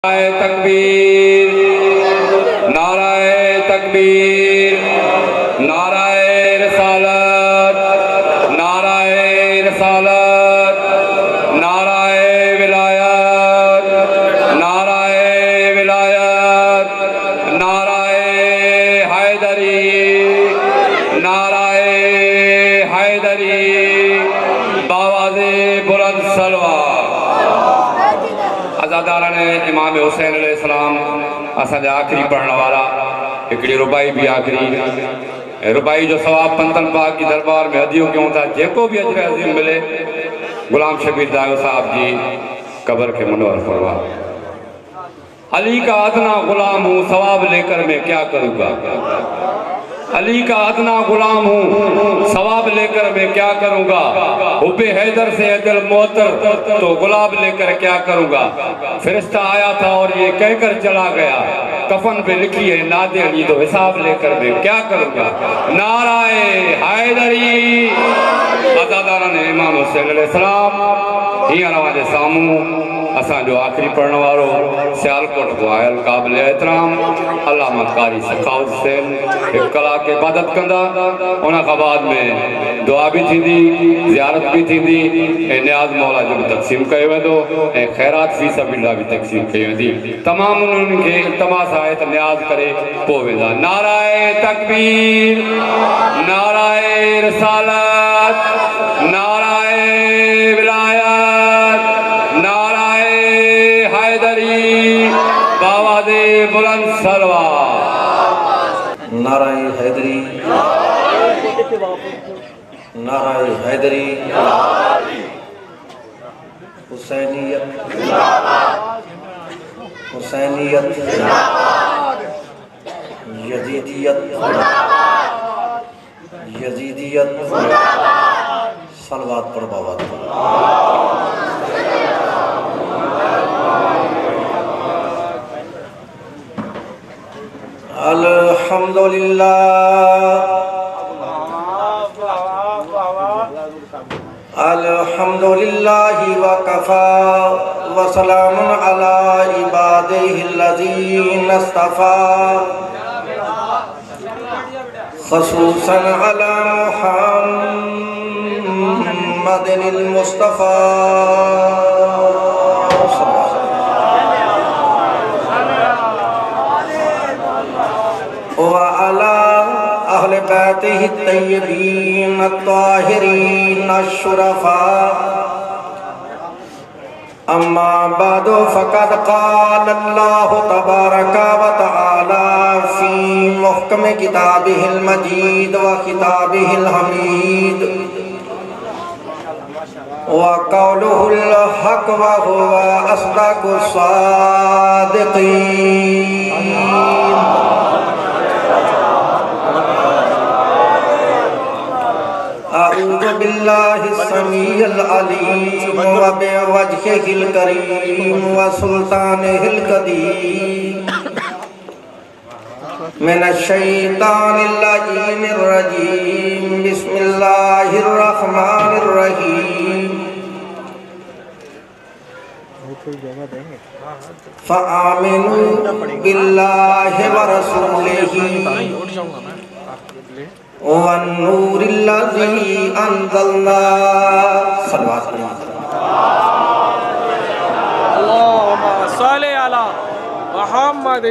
नाराए तकबीर, नाराए तकबीर, नाराए रिसालत, नाराए रिसालत, नाराए विलायत, नाराए विलायत, नाराए हैदरी, नाराए हैदरी, बावाज़े बुलंद सलवार। अज़ादारान इमाम हुसैन अलैहिस्सलाम असांजा आखिरी पढ़ण वारा हिकिड़ी रुबाई भी आखिरी रुबाई जो सवाब पंतन पाक की दरबार में हदियो क्यों था जेको भी अजर अज़ीम मिले गुलाम शबीर दायो साहब जी कब्र के मनवर फरमा। अली का अदना गुलाम हूँ सवाब लेकर मैं क्या करूँगा, अली का अदना गुलाम हूँ सवाब लेकर मैं क्या करूँगा, हुब्बे हैदर से दिल मोहतर तो गुलाब लेकर क्या करूँगा। फरिश्ता आया था और ये कहकर चला गया कफन पे लिखी है नादे अली तो हिसाब लेकर मैं क्या करूँगा। नाराए हैदरी। अज़ादारान इमाम हुसैन अलैहिस्सलाम हींअर अवांजे साम्हूं असांजो आखिरी पढ़ण वारो सियालकोट को आयल क़ाबिल एहतराम अल्लामा कारी सखावत हुसैन हिकु कलाक इबादत कंदा, उन खां बाद में दुआ भी थींदी, ज़ियारत भी थींदी ऐं नियाज़ मौला जो भी तक़सीम कयो वेंदो ऐं ख़ैरात फ़ी सबीलिल्लाह भी तक़सीम कई वेंदी। तमामु उन्हनि खे इल्तिमास आहे त नियाज़ करे पोइ वेंदा। नाराए तकबीर, नाराए रिसालत, नाराए विलायत, नाराए हैदरी, बावाज़े बुलंद सलवार। नाराए हैदरी, नाराए हैदरी, हुसैनियत, हुसैनियत, यजीदियत, यजीदियत, सलवात पर बावत। अल्हम्दुलिल्लाह, अल्हम्दुलिल्लाहि व कफ़ा व सलामुन अला इबादिहिल्लज़ीना इस्तफ़ा ख़ुसूसन अला मुहम्मदिल मुस्तफ़ा व अला अहले बैतिहि तय्यबीन अत्ताहिरीन अश्शुरफ़ा। अम्मा बादु फ़क़द क़ाल अल्लाहु तबारक व तआला फ़ी मुहकम किताबिहिल मजीद व किताबिहिल हमीद व क़ौलुहुल हक़ व हुवा अस्दक़ुस सादिक़ीन। अऊज़ु बिल्लाहि समीइल अलीम व बिवजहिल करीम व सुल्तानिहिल क़दीम मिनश शैतानिर रजीमिर रजीम। बिस्मिल्लाहिर रहमानिर रहीम। फ़आमिनू बिल्लाहि व रसूलिही वन्नूरिल्लज़ी अंज़लना। सल्लल्लाहु अलैहि वसल्लम।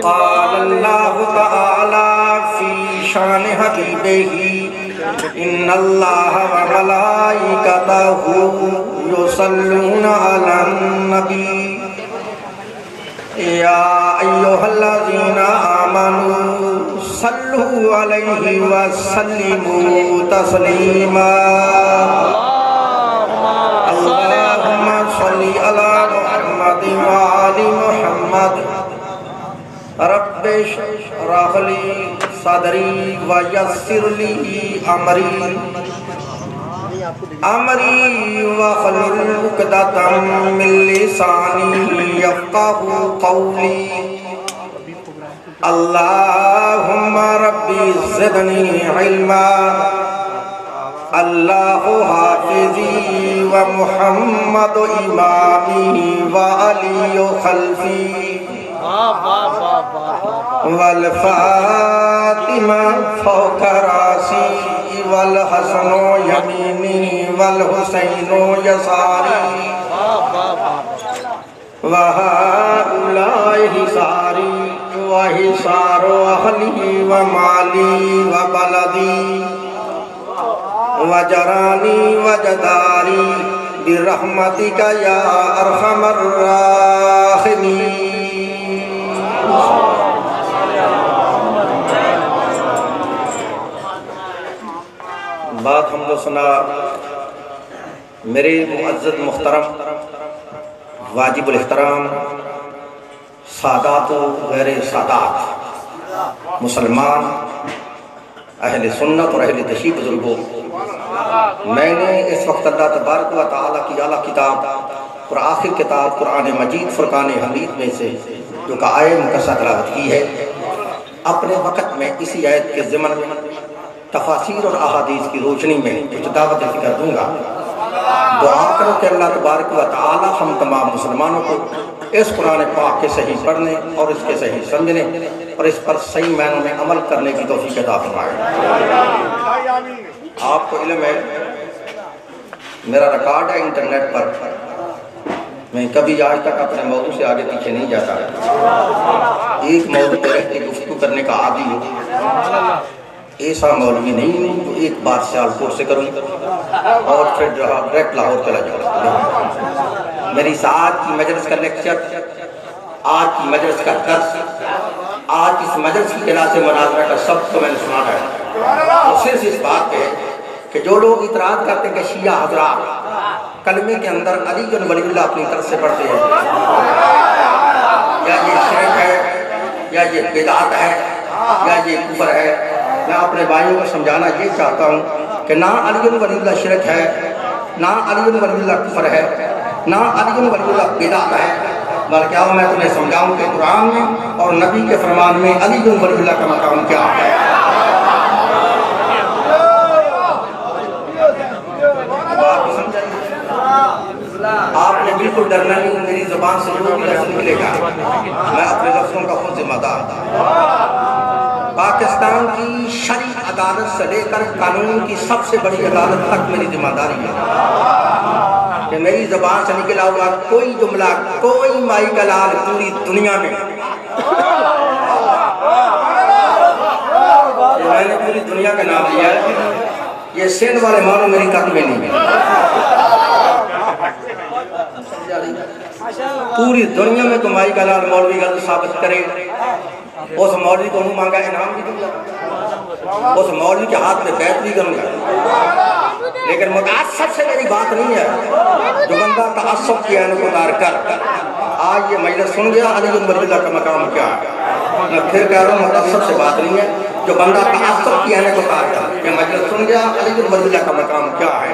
क़ालल्लाहु तआला फ़ी शानि हबीबिही इन्नल्लाहा व मलाइकतहु युसल्लूना अलन नबी या अय्युहल्लज़ीना आमनू सल्लु अलैहि व सल्लिमू तस्लीमा। अल्लाहुम्मा सल्लि अला मुहम्मद व आलि मुहम्मद। रब्बि इश्रह ली सदरी व यस्सिर ली अमरी वहलुल उक़दतम मिन लिसानी यफ़क़हू क़ौली। अल्लाहुम्मा रब्बी ज़िदनी इल्मा। अल्लाहु हाफ़िज़ी व मुहम्मद इमामी व अली खल्फ़ी। वल फातिमा फौका रासी वल हसनो यमीनी वल हुसैनो यसारी वहाउलाई हिसारी व हिसारो अहली व माली व बलदी व जरानी व जदारी बिरहमतिका या अरहमर राहिमीन। बात हमने सुना मेरे मुअज़्ज़ज़ मुहतरम वाजिबुल एहतराम सादात गैर सादात मुसलमान अहले सुन्नत और अहले तशरीफ़ बुजुर्गों, मैंने इस वक्त अल्लाह तबारक व तआला की आला किताब और आखिर किताब कुरान मजीद फुरकान हमीद में से जो का आयत मुकस्सा तिलावत की है, अपने वक़्त में इसी आयत के ज़िमन में तफासीर और अहादीस की रोशनी में कुछ दावत ज़िक्र दूँगा। दुआ करो कि अल्लाह तबारक व तआला हम तमाम मुसलमानों को इस कुरान पाक के सही पढ़ने और इसके सही समझने और इस पर सही मायनों में अमल करने की तौफीक अता फरमाए। आपको इल्म है, मेरा रिकॉर्ड है इंटरनेट पर, मैं कभी आज तक अपने मौजू से आगे पीछे नहीं जाता। एक मौजू पर रहते गुफ्तगू करने का आदी हूँ। ऐसा मौलवी नहीं हूँ तो एक बार सियालकोट से करूँ और फिर डायरेक्ट लाहौर चला जाऊँ। मेरी आज की मजलिस का लेक्चर, आज की मजलिस का दर्स, आज इस मजलिस की क्लास से मुनाज़रा का सब तो मैंने सुना है। तो सिर्फ इस बात पे कि जो लोग इतराज़ करते हैं कि शिया हज़रात कलमे के अंदर अली बिन वलीउल्लाह अपनी तरफ से पढ़ते हैं, या ये शिरक है, या ये बिदअत है, या ये कुफ्र है, मैं अपने भाइयों को समझाना ये चाहता हूँ कि ना अली बिन वलीउल्लाह शिरक है, ना अली बिन वलीउल्लाह कुफ्र है, ना अली बिन वलीउल्लाह बिदअत है, बल्कि आओ मैं तुम्हें समझाऊँ कि कुरान में और नबी के फरमान में अली बिन वलीउल्लाह का मकाम क्या है। आपने बिल्कुल डरना नहीं, मेरी ज़ुबान से जो भी लफ्ज़ निकलेगा मैं अपने लफ्ज़ों का खुद जिम्मेदार था। पाकिस्तान की शरी अदालत से लेकर कानून की सबसे बड़ी अदालत तक मेरी जिम्मेदारी है कि मेरी ज़बान से निकला हुआ कोई जुमला, कोई माई का लाल पूरी दुनिया में, मैंने पूरी दुनिया का नाम लिया है, ये सेंध वाले मानो मेरी तक में नहीं है। पूरी दुनिया में तो माई का लाल मौलवी गलत साबित करे, उस मौलवी को मुँह मांगा इनाम भी दूंगा, उस मौलवी के हाथ में बैत भी करूंगा। लेकिन मुतासब से मेरी बात नहीं है। जो बंदा तअस्सुब की ऐन को उतार कर आज ये मजलिस सुन गया अली बिन वलीउल्लाह का मकाम क्या है, मैं फिर कह रहा हूँ मुतासब से बात नहीं है। जो बंदा तअस्सुब की ऐन को उतार कर ये मजलिस सुन गया अली बिन वलीउल्लाह का मकाम क्या है,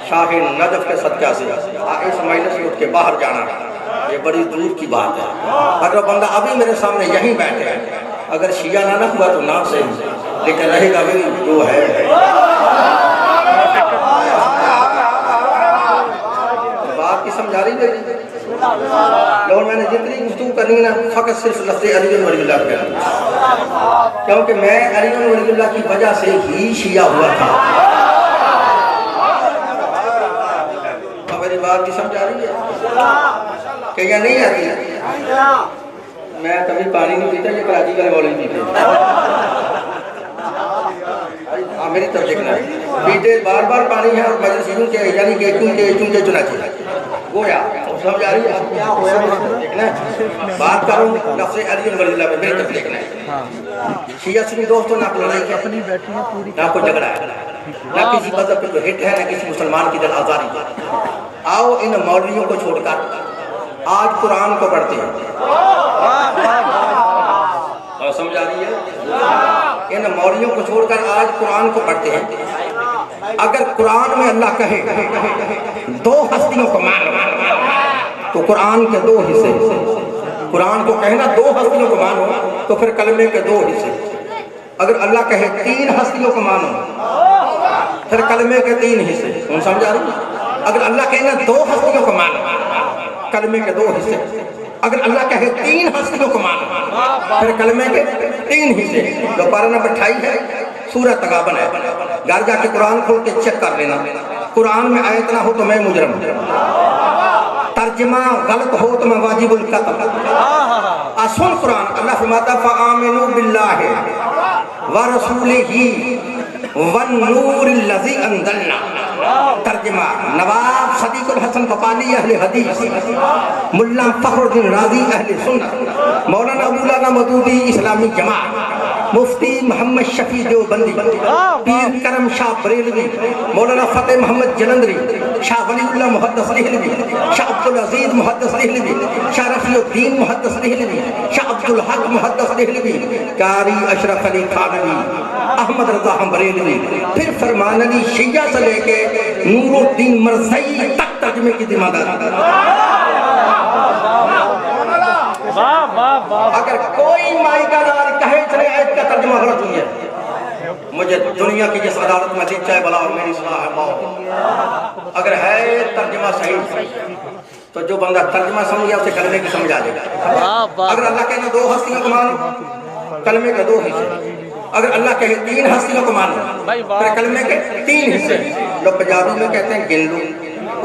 शाह नजफ के सदका से इस मजलिस से उठ के बाहर जाना ये बड़ी दूर की बात है। अगर बंदा अभी मेरे सामने यहीं बैठे है, अगर शिया ना हुआ तो ना सही, लेकिन रहेगा भी जो है। बात की समझा रही है लोग, मैंने जितनी गुफ्तगू करनी ना फ़कत सिर्फ लफ्ज़ अली बिन वलीउल्लाह करनी, क्योंकि मैं अली बिन वलीउल्लाह की वजह से ही शिया हुआ था। मेरी बात की समझ आ रही है कि या नहीं आ रही है? मैं कभी पानी नहीं पीता, ये कराची वाले मौलवी पीते। मेरी तरफ देखना पीते बार बार पानी है और मजलिस यूं के यानी कि चूंके चुना चाहिए गोया, समझ आ रही है? देखना बात करूँ लफ्ज़ अली बिन वलीउल्लाह में, मेरी तरफ देखना है। शिया सुन्नी दोस्तों ना कोई लड़ाई है, ना कोई झगड़ा है, ना किसी मजहब पे कोई हिट है, ना किसी मुसलमान की दिल आज़ारी। आओ इन मौलवियों को छोड़कर आज कुरान को पढ़ते हैं, और समझ आ रही है? इन मौलवियों को छोड़कर आज कुरान को पढ़ते हैं। अगर कुरान में अल्लाह कहे दो हस्तियों को मानो, तो कुरान के दो हिस्से, कुरान को कहना दो हस्तियों को मानो तो फिर कलमे के दो हिस्से। अगर अल्लाह कहे तीन हस्तियों को मानो फिर कलमे के तीन हिस्से। समझ आ रही? अगर अल्लाह कहेगा दो हस्तियों को मानो, कलमे के दो हिस्से। अगर अल्लाह कहे 3 हस्तियों को मानो, फिर कलमे के 3 हिस्से। जो पारा नंबर 28 है, सूरह तगाबन है। घर जाके कुरान खोल के चेक कर लेना, कुरान में आयत ना हो तो मैं मुजरम, तर्जमा गलत हो तो मैं वाजिबुल कत्ल। सुन कुरान, अल्लाह फरमाता फ़आमिनू बिल्लाहि व रसूलिही वन नूरिल लज़ी अंज़लना। तर्जमा नवाब सदीकुल हसन फ़क़ाली अहले हदीस, मुल्ला फ़खरुद्दीन राज़ी अहले सुन्नत, मौलाना अबूलाना मदूदी इस्लामी जमात, मुफ्ती मोहम्मद शफी देवबंदी, पीर करम शाह बरेलवी, मौलाना फतेह मोहम्मद जलंधरी, शाह वलीउल्लाह मुहद्दिस देहलवी, शाह अब्दुल अजीज मुहद्दिस देहलवी, शाह रफीउद्दीन मुहद्दिस देहलवी, शाह अब्दुल हक मुहद्दिस देहलवी, कारी अशरफ अली थानवी, अहमद रज़ा बरेलवी, फिर फरमान अली शिया से लेके नूरुद्दीन मरज़ई तक तर्जुमे की जिम्मेदारी। अगर कोई माई का लाल कहे चले आयत का तर्जुमा गलत हुई है, मुझे दुनिया की जिस अदालत में दी चाहे भला और मेरी सलाह है मौत। अगर है तर्जुमा सही तो जो बंदा तर्जुमा समझ गया उसे कलमे की समझ आ जाएगा। अगर अल्लाह कहना 2 हस्तियों को मानो, कलमे के 2 हिस्से। अगर अल्लाह कहे 3 हस्तियों को मानो, फिर कलमे के 3 हिस्से। लोग पंजाबी में कहते हैं गिन लो,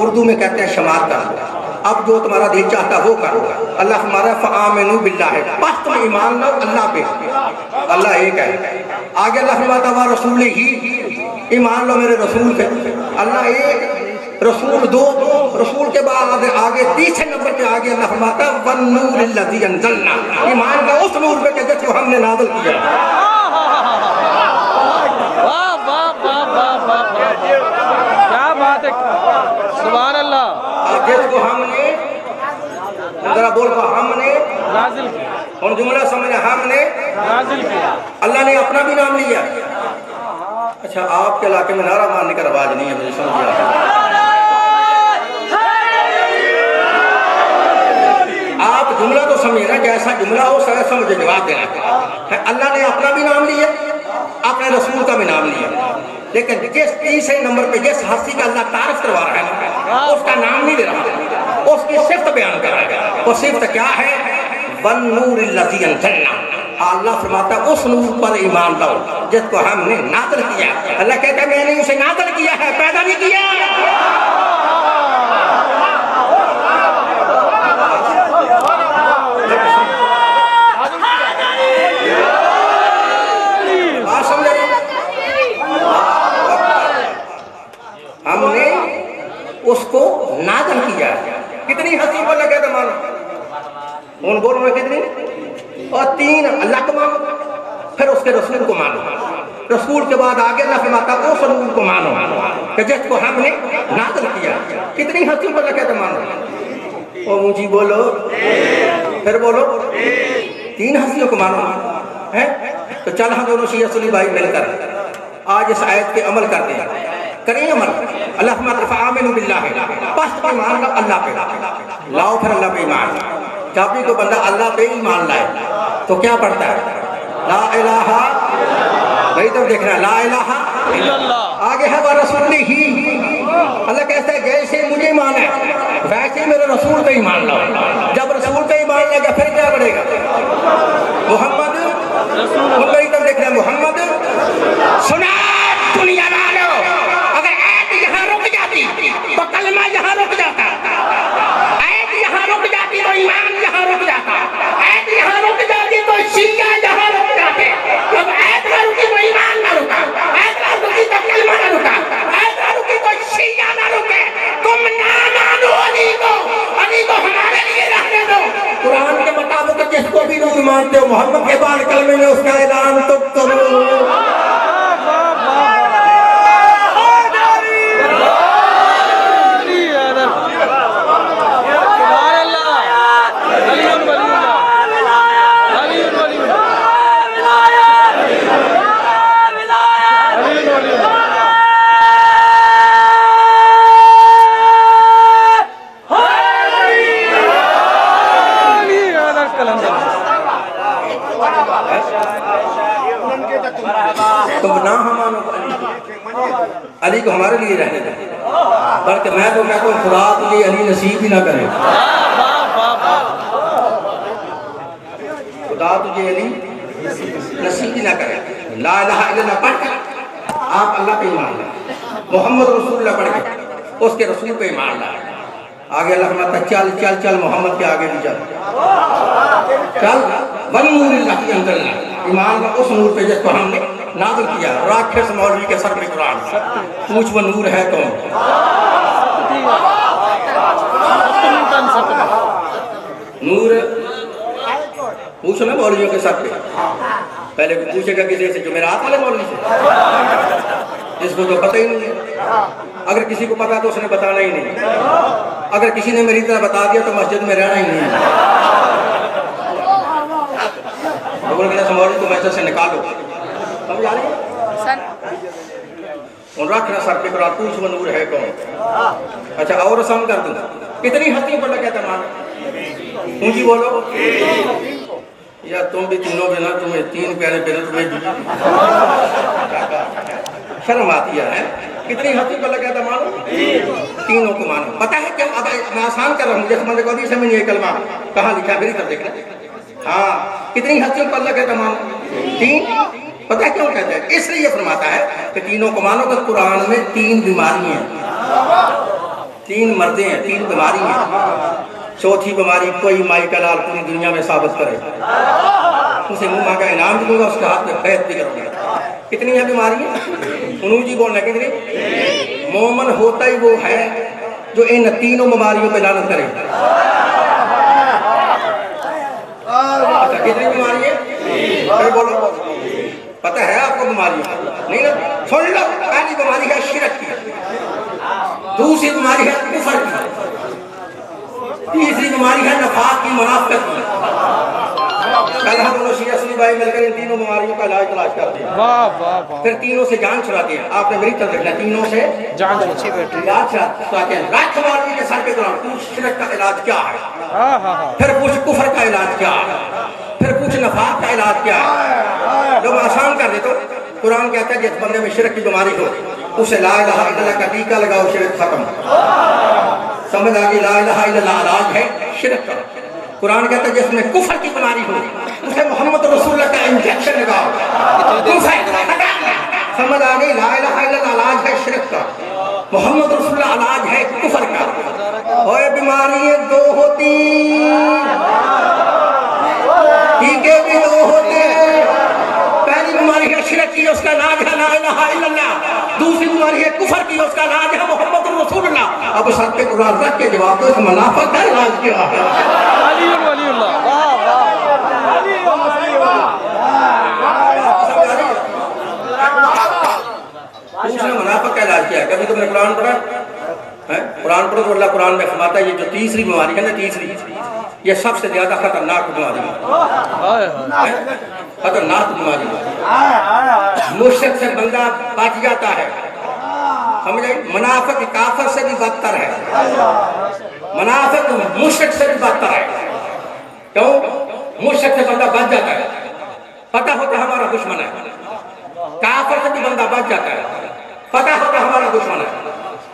उर्दू में कहते हैं शमात कर लो। अब जो तुम्हारा दिल चाहता वो करो। अल्लाह हमारा फ़आमिनू बिल्लाहि, बस तुम ईमान लो अल्लाह पे, अल्लाह एक है। आगे अल्लाह फरमाता व रसूलिही, ईमान लो मेरे रसूल पे, अल्लाह एक, रसूल 2, रसूल के बाद आगे 3 नंबर पे आगे अल्लाह फरमाता वन नूरिल लज़ी अंज़लना, ईमान का उस नूर पे जिसको हमने नाज़िल किया। वाह वाह वाह वाह वाह, क्या बात है, सुभान अल्लाह। जिसको हमने, जरा बोल को हमने नाज़िल किया, और जुमला समझना, हमने नाज़िल किया। अल्लाह ने अपना भी नाम लिया। अच्छा, आपके इलाके में नारा मारने का रवाज नहीं है, मुझे समझ गया। आप जुमला तो समझे ना, जैसा जुमला हो सही समझे जवाब देना। अल्लाह ने अपना भी नाम लिया, अपने रसूल का भी नाम लिया, लेकिन जिस 3 नंबर पे जिस हस्ती का अल्लाह तारीफ करवा रहा है ना, उसका नाम नहीं ले रहा, उसकी सिफ्त बयान कर रहा है। वो सिफ्त क्या है? वन नूरिल लज़ी अंज़लना। अल्लाह फरमाता उस नूर पर ईमान लाओ जिसको हमने नाज़िल किया। अल्लाह कहता है मैंने उसे नाज़िल किया है, पैदा नहीं किया। हमने उसको नाज़िल किया। कितनी हस्ती पर लगे तो मानो, उन बोलो में कितनी, और 3 अल्लाह को मानो, फिर उसके रसूल को मानो, रसूल के बाद आगे अल्लाह फरमाता उस रसूल को मानो कि जिसको हमने नाज़िल किया। कितनी हस्ती पर लगे तो मानो, और ऊंची बोलो, फिर बोलो 3 हस्तियों को मानो है। तो चल हम दोनों शिया सुन्नी भाई मिलकर आज इस आयत पे अमल करते हैं, करें अमल। अल्लाह फ़आमिनू बिल्लाहि, बस तुम ईमान लो अल्लाह पे, लाओ फिर अल्लाह पे ईमान। जब भी कोई बंदा अल्लाह पे ईमान लाए तो क्या पढ़ता है? ला इलाहा, वही तो देख रहा है, ला इलाहा इल्लल्लाह। आगे है व रसूलिही, अल्लाह कहता है जैसे मुझे ईमान है वैसे मेरे रसूल पे ईमान लाओ। जब रसूल पे ईमान लगा फिर क्या बढ़ेगा? मोहम्मद रसूल, वही तो देख रहे हैं मोहम्मद। सुना दुनिया वालों, अगर ऐत यहाँ रुक जाती तो कलमा यहाँ रुक जाता, ऐत यहाँ रुक जाती तो ईमान यहाँ रुक जाता, ऐत यहाँ रुक जाती तो शिया यहाँ रुक जाते। जब ऐत ना रुकी तो ईमान ना रुका, ऐत ना रुकी तो कलमा ना रुका, ऐत ना रुकी तो शिया ना रुके। तुम ना मानो अली को हमारे लिए रहने दो। कुरान के मुताबिक जिसको भी लोग मानते हो मोहम्मद के बाद कलमे में उसका ऐलान तो करो। तुम ना हम मानो अली को हमारे लिए रहने दो, बल्कि मैं तो कहता हूँ खुदा तुझे अली नसीब ही ना करे। खुदा तुझे अली नसीब ना करे। ला इलाहा इल्लल्लाह पढ़ कर आप अल्लाह पे ईमान लाए, मोहम्मद रसूलुल्लाह पढ़ के उसके रसूल पे ईमान लाए। आगे अल्लाह फरमाता चल चल चल मोहम्मद के आगे भी चल चल वन नूरिल्लाह अंज़लना, ईमान का उस नूर पे जिसको हमने नाज़िल किया। राक्षस मौलवी के सर पे कुरान पूछ वो नूर है कौन? नूर पूछो ना मौलवियों के सर पे, पहले पूछेगा किसी से, जो मेरा हाथ वाले मौलवी से, जिसको तो पता ही नहीं है। अगर किसी को पता तो उसने बताना ही नहीं, अगर किसी ने मेरी तरह बता दिया तो मस्जिद में रहना ही नहीं है। मौलवी को मैसेज से निकालो, समझ आ रही है? रखना सर पे कुरान पूछ वो नूर है कौन? अच्छा और आसान कर दूँ, कितनी हस्तियों पर लगा था मान ऊंची बोलो या तुम भी तीनों बिना, तुम्हें तीन प्यारे बिना तुम्हें शर्म आती है। कितनी हस्ती पर लगा था मानो? तीनों को मानो। पता है क्यों? अब मैं आसान कर रहा हूँ, जैसे मैंने कभी समझ नहीं कलमा कहाँ लिखा मेरी तरफ देखना। हाँ कितनी हस्तियों पर लगा था मानो? तीन। पता है क्यों कहते हैं? इसलिए फरमाता है कि तीनों को मानो कि कुरान में तीन बीमारी हैं, तीन मर्दे हैं, तीन बीमारी हैं। चौथी बीमारी कोई माई का लाल पूरी दुनिया में साबित करे, उसे मुंह मांगा इनाम भी दूंगा, उसके हाथ में बैत भी करूंगा। कितनी है बीमारियां? जी बोलना कितनी? मोमन होता ही वो है जो इन तीनों बीमारियों पे लानत करे। अच्छा कितनी बीमारी है? बोलो पता है आपको बीमारी? नहीं ना? सुन लो, पहली बीमारी है शिरक की, दूसरी बीमारी है कुफर की, तीसरी बीमारी है नफाक की, मुनाफिकत की। कल हम दोनों शिया सुन्नी भाई मिलकर इन तीनों बीमारियों का इलाज तलाश करते हैं। वाह वाह वाह। फिर तीनों से जान छुड़ाते हैं। आपने मेरी तरफ देखना, तीनों से जान अच्छी बैठी। इलाज छुड़ाते हैं। रात मौलवी के सर पे कुरान पूछ शिरक का इलाज क्या है, फिर पूछ कुफर का इलाज क्या है, फिर पूछ नफाक का इलाज क्या है। लोग आसान कर देते। कुरान कहता है जिस बंदे में शिरक की बीमारी हो उसे ला इलाहा इल्लल्लाह का टीका लगाओ, शिरक खत्म। समझ आ गई? ला इलाहा इल्लल्लाह इलाज है शिरक का। कुरान कहता है जिसमें कुफर की बीमारी हो उसे मोहम्मद रसूलुल्लाह का इंजेक्शन लगाओ, समझ आ गई? ला इलाहा इल्लल्लाह इलाज है शिरक का, मोहम्मद रसूलुल्लाह इलाज है कुफर का। और बीमारियां दो होती, टीके भी दो होते हैं। पहली बीमारी है शिरक की, उसका इलाज है ला इलाहा इल्लल्लाह। दूसरी बीमारी है कुफर की, उसका इलाज है मोहम्मद रसूलुल्लाह। अब सर पे कुरान रख के जवाब दो, इस मुनाफिक का इलाज क्या है? वलीउल्लाह। वाह वाह। दूसरा मुनाफिक का इलाज क्या है? कभी तुमने कुरान पढ़ा है? कुरान पढ़ो तो अल्लाह कुरान में फरमाता है ये जो तीसरी बीमारी है ना, तीसरी, ये सबसे ज्यादा खतरनाक बीमारी है। खतरनाक बीमारी है। मुश्रिक से बंदा बच जाता है, समझ आई? मुनाफिक काफिर से भी बदतर है, मुनाफिक मुश्रिक से भी बदतर है। क्यों? मुश्रिक से बंदा बच जाता है, पता होता है हमारा दुश्मन है। काफिर से भी बंदा बच जाता है, पता होता है हमारा दुश्मन है,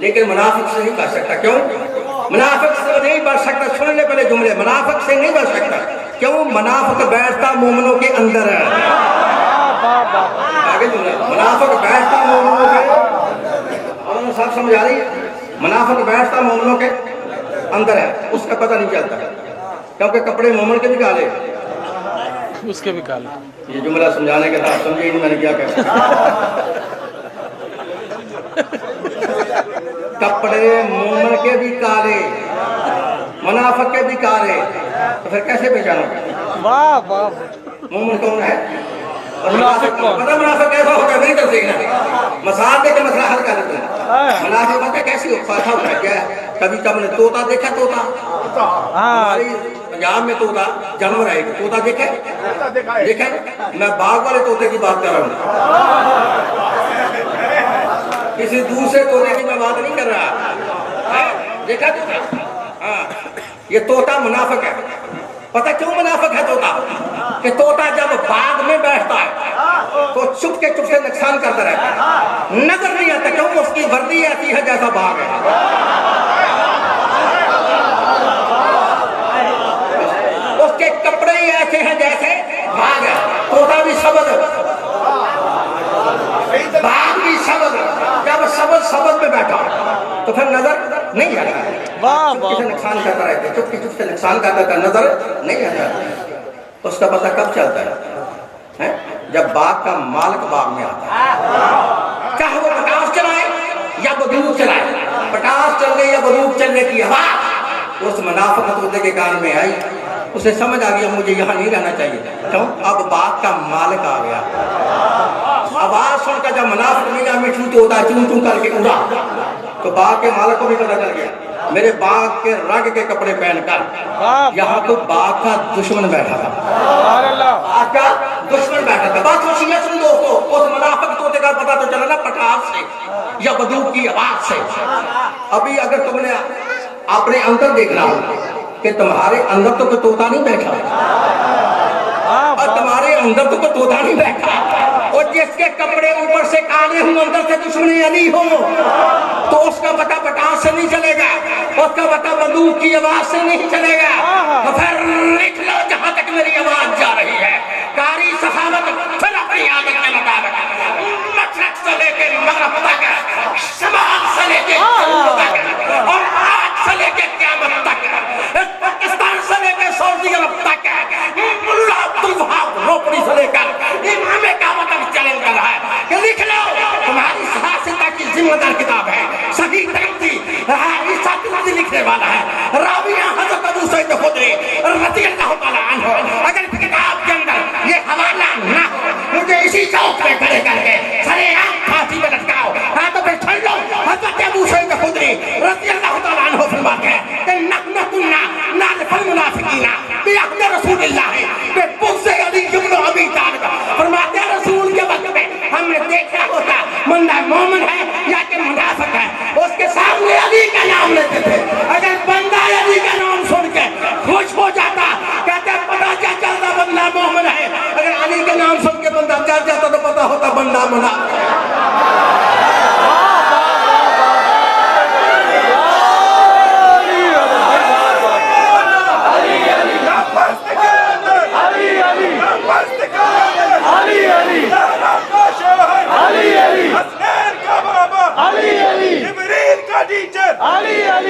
लेकिन मुनाफिक से नहीं बच सकता। क्यों? मुनाफिक से नहीं बच सकता। सुन ले पहले जुमले, मुनाफिक से नहीं बच सकता। क्यों? मुनाफिक बैठता मोमिनों के अंदर है। आगे जुमला, मुनाफिक बैठता मोमिनों के, सब समझ आ रही है? मुनाफिक बैठता मोमिनों के अंदर है, उसका पता नहीं चलता, क्योंकि कपड़े मोमिन के भी काले, उसके भी काले। ये जुमला समझाने के साथ समझे नहीं मैंने क्या कहा। कपड़े मोमिन के भी काले, मुनाफिक के भी काले, तो फिर कैसे पहचानोगे? वाह वाह। मोमिन कौन है और मुनाफिक कौन? पता मुनाफिक कैसा होगा? मेरी तरफ देखना, मसाल देकर मसला हल कर देते हैं। मुनाफिक पता कैसी होता है? क्या है? कभी तुमने तोता देखा? तोता हमारी पंजाब में तोता जानवर है, तोता देखा? देखा? मैं बाग वाले तोते की बात कर रहा हूँ, किसी दूसरे तोते की मैं बात नहीं कर रहा। देखा तोता? हाँ, ये तोता मुनाफिक है। पता क्यों मुनाफिक है तोता? कि तोता जब बाग में बैठता है तो चुपके चुपके नुकसान करता रहता है, नजर नहीं आता। क्यों? उसकी वर्दी ऐसी है जैसा बाग है। उसके कपड़े ही ऐसे हैं जैसे भाग है, तोता भी शब्द, भाग भी शब्द। जब शब्द शब्द में बैठा तो फिर नजर नहीं आता है। वाह चुपके से वाह नुकसान करता रहता है, चुप से नुकसान करता है, नजर नहीं आता। उसका पता कब चलता है? जब बाग का मालिक बाग में आता है, चाहे वो पटास चलाए या बंदूक चलाए, पटास चलने या बंदूक चलने की आवाज उस मुनाफिक तोते के कान में आई, उसे समझ आ गया मुझे यहाँ नहीं रहना चाहिए। क्यों? अब बाग का मालिक आ गया। आवाज सुनकर जब मुनाफिक मीना मिठू तोता चूं चूं करके उड़ा, तो बाग के मालिक को भी पता चल गया मेरे बाग के रंग के कपड़े पहनकर यहाँ तो बाग का दुश्मन बैठा था, बाग का दुश्मन बैठा था। बात सोचिए सुन दोस्तों, उस मुनाफिक तोते का पता तो चला ना पटास से या बंदूक की आवाज से। अभी अगर तुमने अपने अंदर देखना कि तुम्हारे अंदर तो कोई तोता नहीं बैठा, और तुम्हारे अंदर तो कोई तोता नहीं बैठा, और जिसके कपड़े ऊपर से काले हों अंदर से दुश्मनी अली हो, तो उसका पता पटास से नहीं चलेगा, उसका पता बंदूक की आवाज से नहीं चलेगा। तो फिर लिख लो जहां तक मेरी आवाज जा रही है, कारी सखावत फिर अपनी आदत के मुताबिक मशरक से लेके मगरब तक, शमाल से लेके और आज से लेके क़यामत तक, पाकिस्तान से लेके सऊदी अरब तक, मुल्ला अब्दुल वहाब रोपड़ी से लेकर इमाम काबा तक चैलेंज कर रहा है कि लिख लो तुम्हारी सहासिता की जिम्मेदार किताब है, सही तरक्की ईसा तुर्दी लिखने वाला है, राबिया हज़रत अबू सईद खुदरी रज़ी अल्लाह तआला अन्हु। अगर किताब के अंदर ये हवाला ना हो, मुझे इसी चौक पे खड़े करके सरेआम फांसी पे लटकाओ, हाँ तो फिर छोड़ लो। हज़रत अबू सईद खुदरी रज़ी अल्लाह तआला अन्हु फरमाते हैं कि नहनु कुन्ना नारिफुल मुनाफिकीना बिअहद रसूलिल्लाह बिबुग़्ज़ अली इब्न अबी तालिब। फरमाते हैं रसूल के वक्त में हमने देखा होता बंदा मोमिन है या कि मुनाफिक है, उसके सामने अली का नाम लेते थे। अगर बंदा अली का नाम सुन के खुश हो जाता, कहते पता क्या चलता बंदा मोमिन है। अगर अली का नाम सुन के बंदा डर जाता तो पता होता बंदा मुनाफिक है।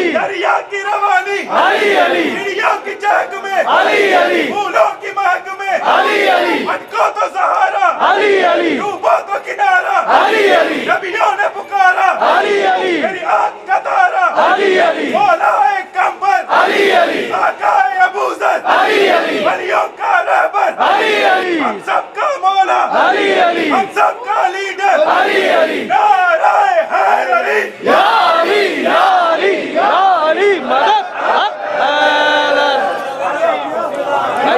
दरिया की रवानी चिड़ियों की चहक में, फूलों की महक में, भटको तो सहारा, डूबो तो किनारा, नबियों ने पुकारा, मेरी आँख का तारा, मौला है कंबर, आका है अबूज़र, वलियों का रहबर, हम सबका मौला, हम सबका लीडर, नाराए हैदरी, या अली या अली या अली मदद।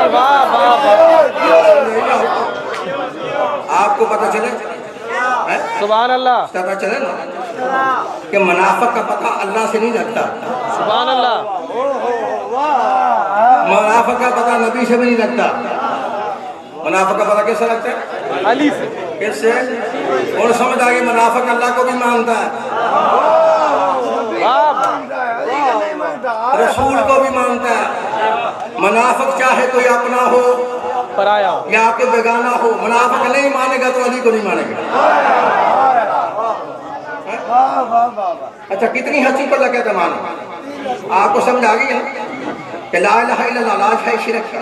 वाह वाह वाह, आपको पता चले, सुभान अल्लाह, पता चले ना कि मुनाफिक का पता अल्लाह से नहीं लगता, सुभान अल्लाह, मुनाफिक का पता नबी से भी नहीं लगता। मुनाफिक का पता कैसे लगता है? अली से। किससे? और समझ आ गई मुनाफिक अल्लाह को भी मानता है, रसूल को भी मानता है। मुनाफिक चाहे कोई अपना हो पराया हो या आपके बेगाना हो, मुनाफिक नहीं मानेगा तो अली को नहीं मानेगा। अच्छा कितनी हंसी पर लगे थे मानो, आपको समझ आ गई है कि ला इलाहा इल्लल्लाह इलाज है शिरक का,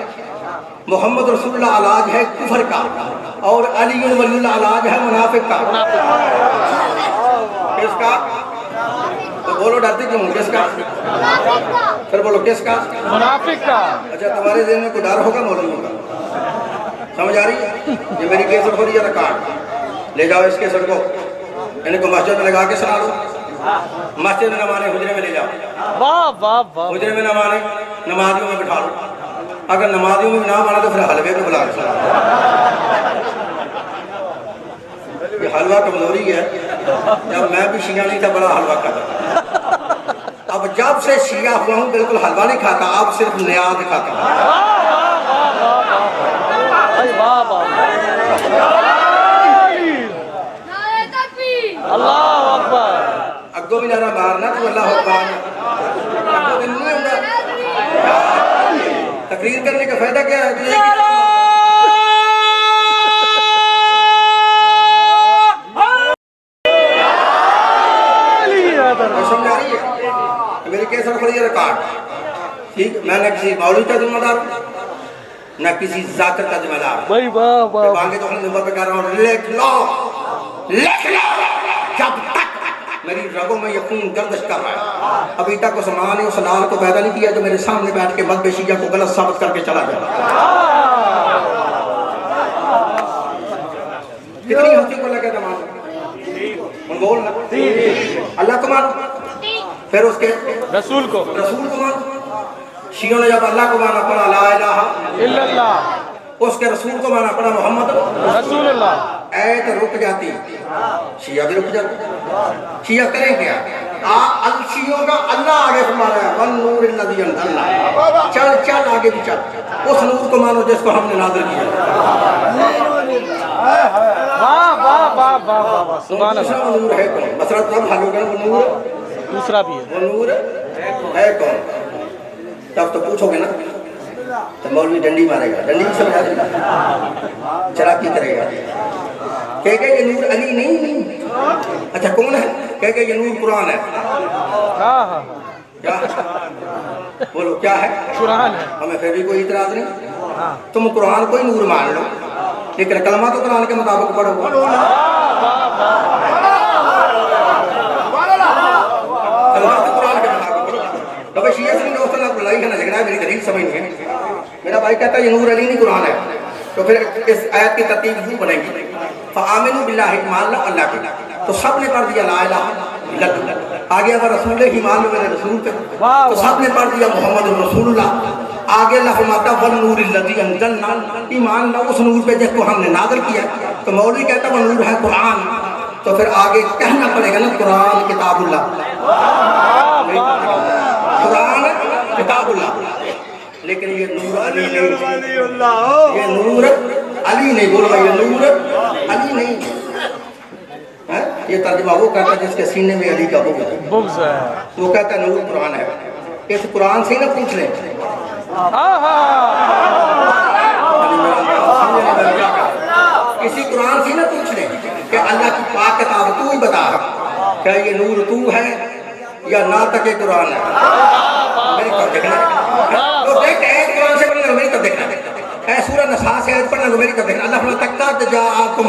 मोहम्मद रसूलुल्लाह इलाज है कुफर का, और अली वलीउल्लाह इलाज है मुनाफिक का। किसका? तो बोलो डरते क्यों? किसका? फिर बोलो किसका? मुनाफिक का। अच्छा तुम्हारे दिल में कोई डर होगा मौलवियों का? समझ आ रही है? ये मेरी केसर हो रही है रिकॉर्ड, ले जाओ इस केसर को, इनको मस्जिद में लगा के सुना लो। मस्जिद में न माने हुजरे में ले जाओ, वाह वाह वाह, हुजरे में न माने नमाजियों में बिठा लो, अगर नमाजियों में ना माना तो फिर हलवे में बुला के ये हलवा कमजोरी है। जब मैं भी शिया नहीं था बड़ा हलवा खाता, अब जब से शिया हुआ हूँ बिल्कुल हलवा नहीं खाता, अब सिर्फ नियाज खाता हूँ। अल्लाह अकबर, अग्गो भी नारा मारना तो अल्लाह अकबर, दिन नहीं होगा। तकरीर करने का फायदा क्या है? मैंने किसी मौलवी का जिम्मेदार न किसी जाकिर का जिम्मेदार। भाई वाह वाह मांगे तो हम नंबर पे कह रहा हूँ, लिख लो जब तक मेरी रगों में ये खून गर्दिश कर रहा है। अभी तक उस माँ ने उस लाल को पैदा नहीं किया जो मेरे सामने बैठ के मत बेशिया को गलत साबित करके चला गया। कितनी हंसी को लगे तमाम बोल ना, अल्लाह को मानो, फिर उसके रसूल को मानो। शियों ने जब अल्लाह को माना पड़ा ला इलाहा इल्लल्लाह, उसके रसूल को माना पड़ा मोहम्मद रसूलुल्लाह, ऐत रुक जाती, शिया भी रुक जाती। शिया करें क्या? शियों का अल्लाह आगे फरमा रहा है, वन नूर लज़ी अल्लाह, चल चल आगे भी चल, उस नूर को मानो जिसको हमने नाज़िल किया। वाह वाह वाह वाह वाह, सुभान अल्लाह। दूसरा नूर है कौन? मसला तब हल होगा, वो नूर दूसरा भी है, वो नूर है कौन? तब तो पूछोगे ना, तो मौलवी डंडी मारेगा, डंडी भी समझा देगा, चलाकी करेगा, कहेगा ये नूर अली नहीं। अच्छा कौन है? कहेगा ये नूर कुरान है। हाँ हाँ क्या बोलो क्या है? कुरान है। हमें फिर भी कोई इतराज नहीं, हाँ तुम कुरान को ही नूर मान लो, लेकिन कलमा तो कुरान के मुताबिक पढ़ो। कलमा तो कुरान के मुताबिक पढ़ो। तो भाई शिया से दोस्तों ना लड़ाई का ना झगड़ा है, मेरी दलील समझ नहीं है। मेरा भाई कहता है ये नूर अली नहीं कुरान है, तो फिर इस आयत की तरतीब यूं बनेगी, फ़आमिनु बिल्लाहि, मान लो अल्लाह के, तो सब ने पढ़ दिया ला इलाहा इल्लल्लाह। आगे अगर रसूल ही मान लो मेरे रसूल पे, तो सब ने पढ़ दिया मोहम्मद रसूलुल्लाह। आगे अल्लाह फरमाता वन नूर लज़ी अंज़लना, ईमान लो उस नूर पे जिसको हमने नाज़िल किया। तो मौलवी कहता वो नूर है कुरान, तो फिर आगे कहना पड़ेगा ना कुरान किताबुल्लाह, कुरान किताबुल्लाह। लेकिन ये नूर अली नहीं, ये नूर अली नहीं, बोलो ये नूर अली नहीं है। ये तर्जुमा वो कहता है जिसके सीने में अली का बुग़्ज़ है, वो कहता है नूर कुरान है। इस कुरान से ही ना पूछ लें, किसी कुरान से ना पूछ ले कि अल्लाह की पाक किताब तू ही बता क्या ये नूर तू है या ना तक कुरान है। मेरी तरफ देखना, तो देख ऐत कुरान से पढ़ना, मेरी तरफ देखना, ऐ सूरह नसा से ऐत पढ़ना, मेरी तरफ देखना। अल्लाह फरमाता तक्का जाअकुम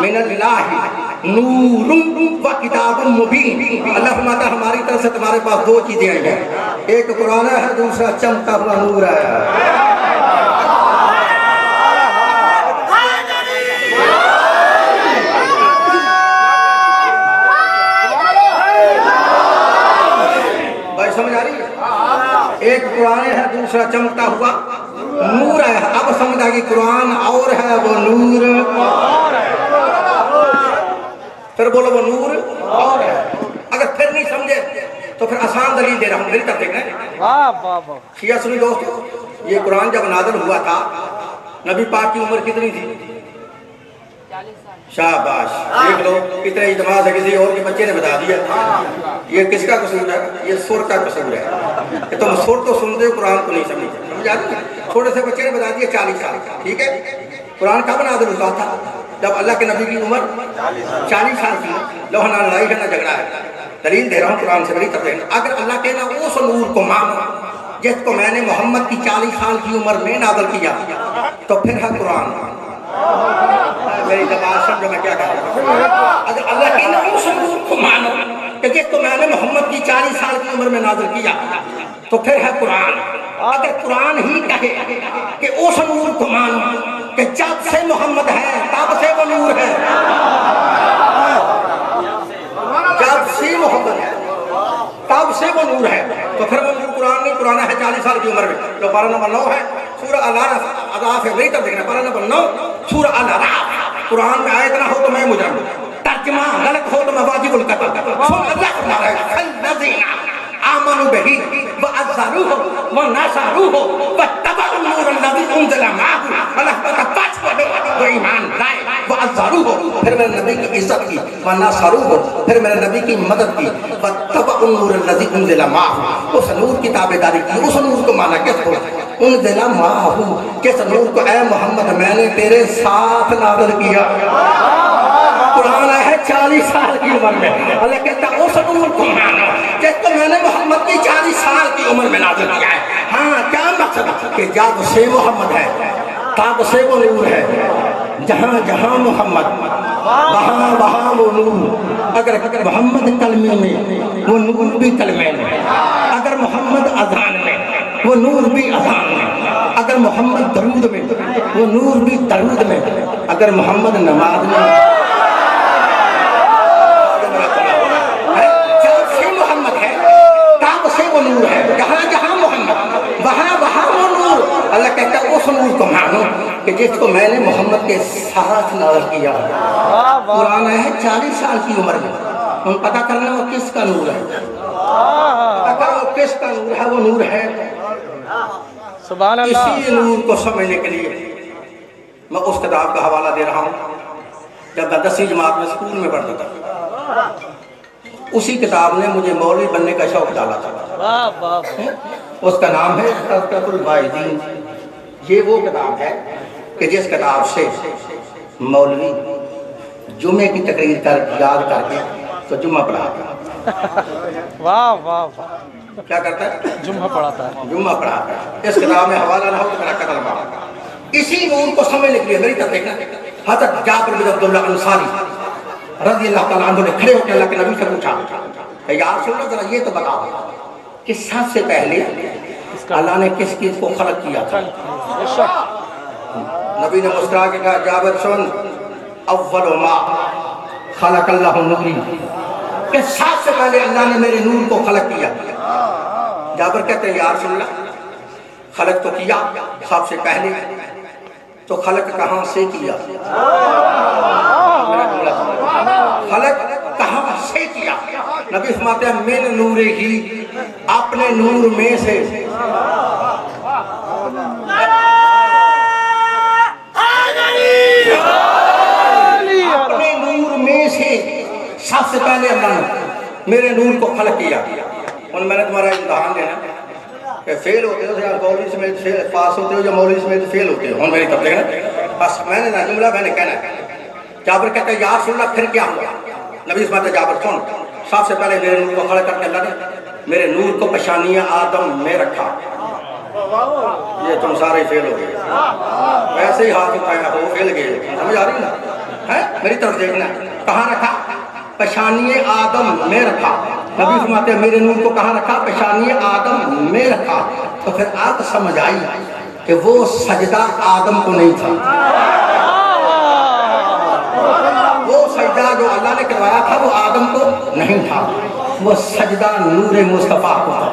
मिनल्लाहि नूरुम व किताबुम मुबीन। अल्लाह फरमाता हमारी तरफ से तुम्हारे पास दो चीजें आई हैं, एक कुरान है, दूसरा चमकता हुआ नूर है। समझ आ रही है? एक कुरान है, दूसरा चमकता हुआ नूर है। अब समझ आ गई, कुरान और है वो नूर और है। फिर बोलो वो नूर और है। अगर फिर नहीं समझे तो फिर आसान दलील दे रहा हूँ, मेरी तरफ देखना। वाह वाह वाह, शिया सुनी दोस्तों, ये कुरान जब नाज़िल हुआ था, नबी पाक की उम्र कितनी थी? शाबाश, देख लो कितने इत्मीनान से किसी और के बच्चे ने बता दिया। ये किसका कसूर है? ये सुर का कसूर है कि तुम सुर तो सुनते हो, कुरान को नहीं समझते। समझ आती है? छोटे से बच्चे ने बता दिया 40 साल का, ठीक है। कुरान कब नाज़िल हुआ था? जब अल्लाह के नबी की उम्र 40 साल की। लो ना लड़ाई है ना झगड़ा है, दलील दे रहा हूँ कुरान से, बड़ी तफसील। अगर अल्लाह के ना उस नूर को मानो जिसको मैंने मोहम्मद की 40 साल की उम्र में नाज़िल किया, तो फिर है कुरान। मेरी जबान समझो मैं क्या कह रहा हूँ। अगर अल्लाह के ना उस नूर को मानो कि जिसको मैंने मोहम्मद की 40 साल की उम्र में नाज़िल किया, तो फिर है कुरान। अगर कुरान ही कहे कि उस नूर को मानो कि जब से मोहम्मद है तब से वो नूर है, जब से मोहम्मद है तब से वो नूर है, तो फिर वो नूर कुरान नहीं, कुरान है 40 साल की उम्र में। जो पारा नंबर 9 है सूरह अल-अराफ है, वही तब देखना, पारा नंबर 9 सूरह अल-अराफ। कुरान में आयत ना हो तो मैं मुजरिम, तर्जुमा गलत हो तो मैं वाजिबुल कत्ल। सुन अल्लाह फरमा रहा है अल्लज़ीना आमनु बिही व अज़्ज़रूहु व नसरूहु व तबअन नूर अल्लज़ी उनज़िला माअहु। अल्लाह का पांच पढ़ो वो ईमान लाए, व अज़्ज़रूहु फिर मेरे नबी की इज्जत की, व नसरूहु फिर मेरे नबी की मदद की, व तबअन नूर अल्लज़ी उनज़िला माअहु उस नूर की ताबेदारी की। उस नूर को माना किसको? उनज़िला माअहु, किस नूर को? ऐ मोहम्मद मैंने तेरे साथ नाज़िल किया। कुरान है 40 साल की उम्र में। अल्लाह कहता उस नूर को मानो जिसको मैंने मोहम्मद की 40 साल की उम्र में नाज़िल किया है। हाँ, क्या मकसद कि जब से मोहम्मद है तब से वो नूर है, जहाँ जहाँ मोहम्मद वहाँ वहाँ वो नूर। अगर मोहम्मद कलमे में वो नूर भी कलमे में, अगर मोहम्मद अज़ान में वो नूर भी अज़ान में, अगर मोहम्मद दरूद में वो नूर भी दरूद में, अगर मोहम्मद नमाज में जब से मोहम्मद है तब से वो नूर है, जहाँ जहाँ मोहम्मद वहाँ वहाँ वो नूर। अल्लाह कहता है उस नूर को मानो कि जिसको मैंने मोहम्मद के साथ नाज़िल किया। पुराना है 40 साल की उम्र में, हम पता करना वो किसका नूर है, अगर वो किसका नूर है, वो नूर है। सुभान अल्लाह। इसी नूर को समझने के लिए मैं उस किताब का हवाला दे रहा हूँ जब मैं 10वीं जमात में स्कूल में पढ़ता था। उसी किताब ने मुझे मौलवी बनने का शौक डाला था। वाह वाह। उसका नाम है तज़किरतुल वाइज़ीन। ये वो किताब है कि जिस किताब से मौलवी जुमे की तकरीर कर याद करके तो जुम्मा पढ़ाता है। वाह वाह वाह। क्या करता है? जुम्मा पढ़ाता है। जुम्मा पढ़ाता है। इस किताब में हवाला ना हो तो मेरा कत्ल मार। इसी नूर को समझने के लिए मेरी तरफ देखना, हज़रत जाबिर बिन अब्दुल्लाह अंसारी रज़ी अल्लाह तआला अन्हु ने खड़े होकर अल्लाह के नबी से पूछा, या रसूल अल्लाह जरा ये तो बताओ कि सबसे पहले अल्लाह ने किस चीज को खलक किया था? नबी ने मुस्कुरा के कहा, जाबिर सुन, अव्वल मा खलक़ल्लाहु नूरी, कि सबसे पहले अल्लाह ने मेरे नूर को खलक किया। जाबिर कहते हैं, या रसूल अल्लाह खलक तो किया सबसे पहले, तो खलक कहाँ से किया? खलक कहाँ से किया? नबी फरमाते हैं, मिन नूरे ही, अपने नूर में से। अपने नूर में से सबसे पहले अल्लाह ने मेरे नूर को खलक किया। और मैंने तुम्हारा इम्तिहान देना कि फेल होते हो या मौलवी समेत फेल पास होते हो या मौलवी समेत फेल होते हो। मेरी तब देखना बस मैंने ना जुमला मैंने कहना है। जाबिर कहते हैं, यार सुनना फिर क्या हुआ? नबी फरमाते, जाबिर सुन, सबसे पहले मेरे नूर को खड़ा करके अल्लाह ने मेरे नूर को पेशानिया आदम में रखा। ये तुम सारे फेल हो गए, वैसे ही हाथ उठाया हो फेल गए, समझ आ रही ना है? मेरी तरफ देखना, कहाँ रखा? पेशानिए आदम में रखा। नबी फरमाते हैं, मेरे नूर को कहाँ रखा? पेशानिए आदम में रखा। तो फिर आप समझ आई कि वो सजदा आदम को नहीं था, वो सजदा जो अल्लाह ने करवाया था वो आदम को नहीं था, वो सजदा नूरे मुस्तफा को था।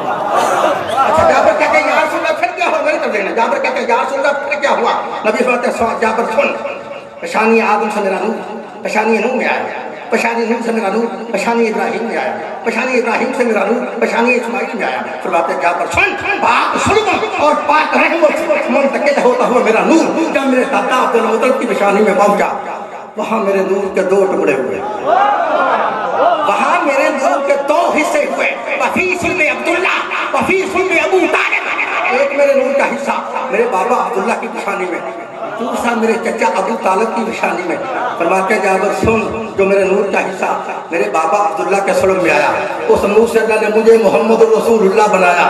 अच्छा, जाबिर कहते हैं, यार सुन फिर क्या हुआ? मेरी तरफ देखना। जाबिर कहते हैं, यार सुन फिर क्या हुआ? नबी फरमाते हैं, जाबिर सुन, पेशानी आदम से मेरा नूर पेशानी नूह में आया, पेशानी नूह से मेरा नूर पेशानी इब्राहिम में आया, पेशानी इब्राहिम से मेरा नूर पेशानी इस्माइल में आया। फिर बातें जाकर सुन, पाक सुल्तान और पाक रहमत मुंतकिल होता हुआ मेरा नूर जब मेरे दादा अब्दुल मुत्तलिब की पेशानी में पहुंचा, वहां मेरे नूर के 2 टुकड़े हुए, वहां मेरे नूर के 2 हिस्से हुए। वफी सुल्ले अब्दुल्ला, वफी सुल्ले अबू तालिब। एक मेरे नूर का हिस्सा मेरे बाबा अब्दुल्ला की पेशानी में, दूसरा मेरे चचा अबू तालिब की पेशानी में। फरमाते जाबिर सुन, जो मेरे नूर का हिस्सा मेरे बाबा अब्दुल्ला के सल्ब में आया, उस नूर से अल्लाह ने मुझे मोहम्मद रसूलुल्लाह बनाया।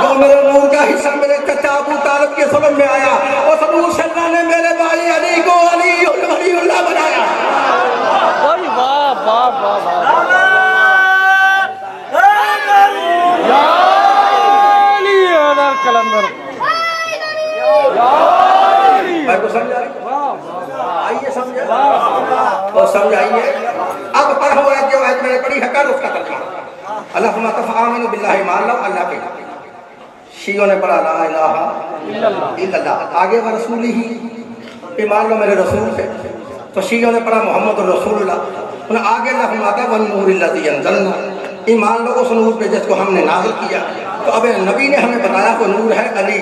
जो मेरे नूर का हिस्सा मेरे चचा अबू तालिब के सल्ब में आया, उस नूर से अल्लाह ने मेरे भाई अली को वलीउल्लाह बनाया। वाह वाह वाह वाह। कलंदर भाई को समझ आइए, समझ और समझाइए। अब पढ़ो जो है मैंने पढ़ी है कर उसका तर्जुमा। अल्लाह फरमाता है, आमिनु बिल्लाहि, मान लो अल्लाह पे। शियों ने पढ़ा ला इलाहा इल्लल्लाह, आगे व रसूलिही, ईमान लो मेरे रसूल पे। तो शियों ने पढ़ा मोहम्मद रसूलुल्लाह। आगे अल्लाह फरमाता है, वन नूरिल्लज़ी अंज़लना, ईमान लो उस नूर पे जिसको हमने नाज़िल किया। तो अब नबी ने हमें बताया वो नूर है अली,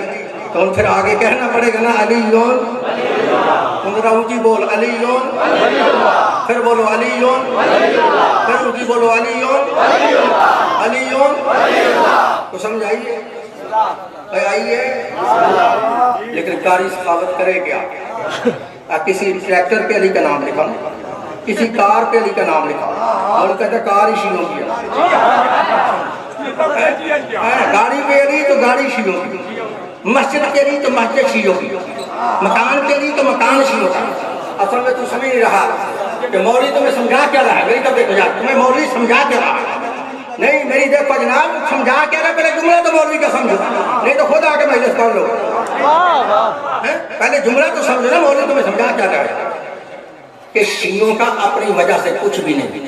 तो फिर आगे कहना पड़ेगा ना अली योन, जरा ऊँची बोल अली योन, फिर बोलो अली योन, फिर ऊँची बोलो अली योन, अली योन। तो समझाइए आइए। लेकिन कारी सखावत करे क्या? किसी ट्रैक्टर पे अली का नाम लिखा, किसी कार पे अली का नाम लिखा, और कहते कार ही शीलों की। गाड़ी पे रही तो गाड़ी शियों की, मस्जिद के लिए तो मस्जिद शियों की, मकान के लिए तो मकान शियों का। असल में तू समझ नहीं रहा कि मौलवी तुम्हें समझा क्या रहा है। मेरी तब देखो यार, तुम्हें मौलवी समझा क्या रहा है? नहीं मेरी देखो जनाब, समझा क्या रहा? पहले जुमला तो मौलवी का समझो, नहीं तो खुद आके मजलिस पढ़ लो। पहले जुमला तो समझो ना, मौलवी तुम्हें समझा क्या रहा है कि शियों का अपनी वजह से कुछ भी नहीं,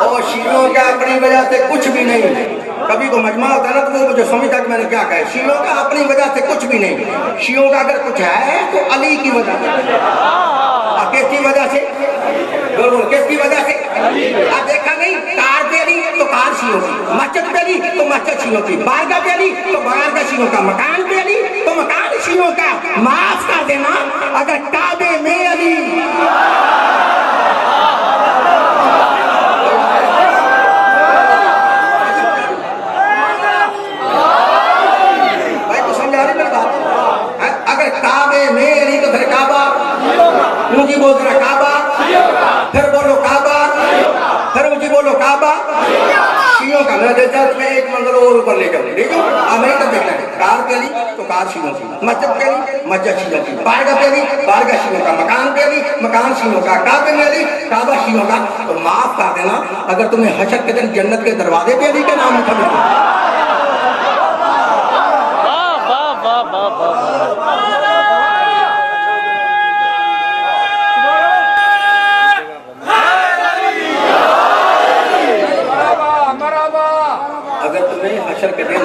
और शियों का अपनी वजह से कुछ भी नहीं। कभी को मजमा होता है ना तो वो मुझे समझता कि मैंने क्या कहा। शियों का अपनी वजह से कुछ भी नहीं। शियों का अगर कुछ है तो अली की वजह से। किसकी वजह से? बोल किसकी वजह से? आप देखा नहीं, कार पे अली तो कार शियों की, मस्जिद पे अली तो मस्जिद शियों की, बारगाह पे अली तो बारगाह शियों का, मकान पे अली तो मकान शियों का। माफ कर देना अगर काबे में अली। अगर काबे में अली तो फिर काबा, मुझे बोल रहा काबा, फिर बोलो काबा, फिर मुझे बोलो काबा। शियों का मैं में एक मंजिल और ऊपर ले जाऊँ, देखो अब मैं तब देखना है। कार के लिए तो कार शियों की, मस्जिद के लिए मस्जिद शियों की, बारगाह पे लिए बारगाह शियों का, मकान पे लिए मकान शियों का, काबे में लिए काबा शियों का। तो माफ कर देना अगर तुम्हें हशर के दिन जन्नत के दरवाजे पे अली का नाम लिखा मिले। अगर तुम्हें हशर के दिन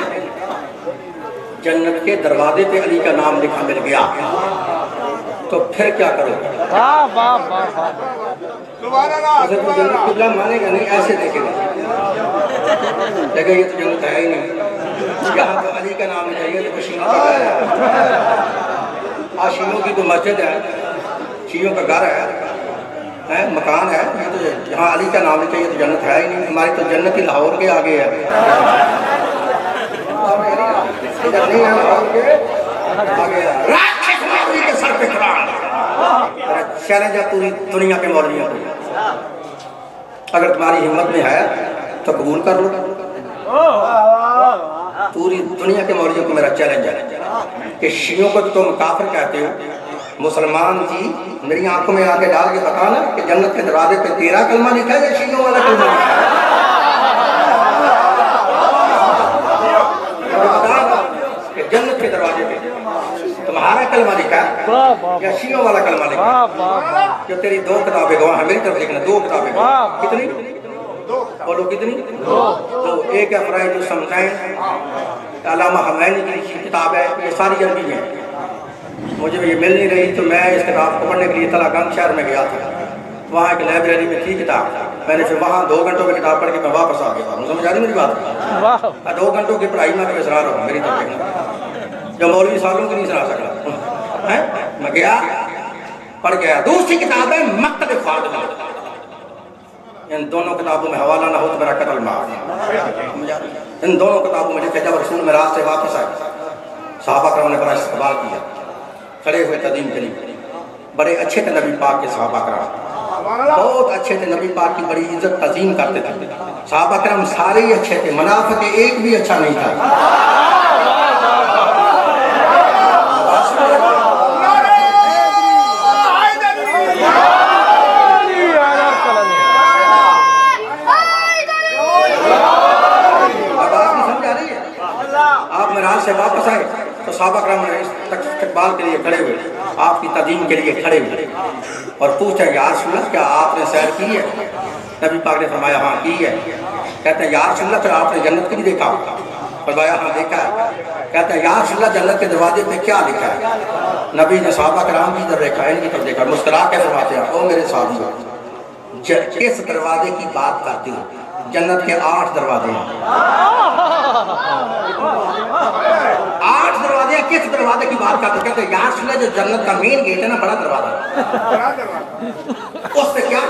जन्नत के दरवाजे पे अली का नाम लिखा मिल गया तो फिर क्या करोगे? तो जन्नत किबला मानेगा नहीं, ऐसे देखेगा, ये तो जन्नत है ही नहीं। यहाँ तो अली का नाम चाहिए तो शियों का घर है, शियों की तो मस्जिद है, शियों का घर है, मकान है। ये तो यहाँ अली का नाम चाहिए तो जन्नत है ही नहीं। हमारी तो जन्नत ही लाहौर के आगे है, इधर नहीं है, लाहौर के आगे है। राक्षस मौलवी के सर पे कुरान चैलेंज है पूरी दुनिया के मौलवियों को। अगर तुम्हारी हिम्मत में है तो कबूल कर लो। पूरी दुनिया के मौलवियों को मेरा चैलेंज है कि शियों को तुम काफिर कहते हो, मुसलमान जी मेरी आंखों में आके डाल के बताना कि जन्नत के दरवाजे पे तेरा कलमा लिखा है या शियों वाला कलमा लिखा है? कि जन्नत के दरवाजे पे तुम्हारा कलमा लिखा है या शियों वाला कलमा लिखा है? जो तेरी दो किताबें गवाह है, मेरी तरफ देखना, दो किताबें गवाह। कितनी? बोलो कितनी? तो एक है फराइद समझाएं, अल्लामा हमैनी की किताब है, ये सारी अरबी में। मुझे ये मिल नहीं रही तो मैं इस किताब को पढ़ने के लिए तलागंज शहर में गया था। वहाँ एक लाइब्रेरी में थी किताब, मैंने फिर वहाँ 2 घंटों की किताब पढ़ के मैं वापस आ गया। समझ आ रही मेरी बात? 2 घंटों की पढ़ाई में तो इसरार हो मेरी तरफ देखना, जो मौलवी सालों की नहीं सुना सकता है। मैं गया पढ़ गया। दूसरी किताब है मक्तब खातिमा। इन दोनों किताबों में हवाला ना हो तो मेरा कत्ल माफ। इन दोनों किताबों में लिखे जब रसूल मेराज से वापस आए, सहाबा करम ने बड़ा इस्तकबाल किया, खड़े हुए तदीम के लिए। बड़े अच्छे थे नबी पाक के सहाबा करम, बहुत अच्छे थे, नबी पाक की बड़ी इज्जत तज़ीम करते थे। सहाबा करम सारे ही अच्छे थे, मुनाफिक एक भी अच्छा नहीं था। आप मेराज से वापस आए तो सहाबा करम ने इस्तकबाल के लिए खड़े हुए, आपकी तदीम के लिए खड़े हुए और पूछा, या रसूल अल्लाह क्या आपने सैर की है? नबी पाक ने फरमाया हाँ की है। कहते हैं या रसूल अल्लाह फिर आपने जन्नत की भी देखा? फरमाया हाँ देखा है। कहते हैं या रसूल अल्लाह जन्नत के दरवाजे पे क्या लिखा है? नबी ने सहाबा कराम की तरफ देखा, इनकी तरफ देखा, मुस्कुरा के फरमाते हैं, ओ मेरे साथियों, किस दरवाजे की बात करती हो? जन्नत के 8 दरवाजे हैं। 8 दरवाजे, किस दरवाजे की बात करते? कहते हैं यार सुना, जो जन्नत का मेन गेट है ना, बड़ा दरवाजा, उस पे क्या?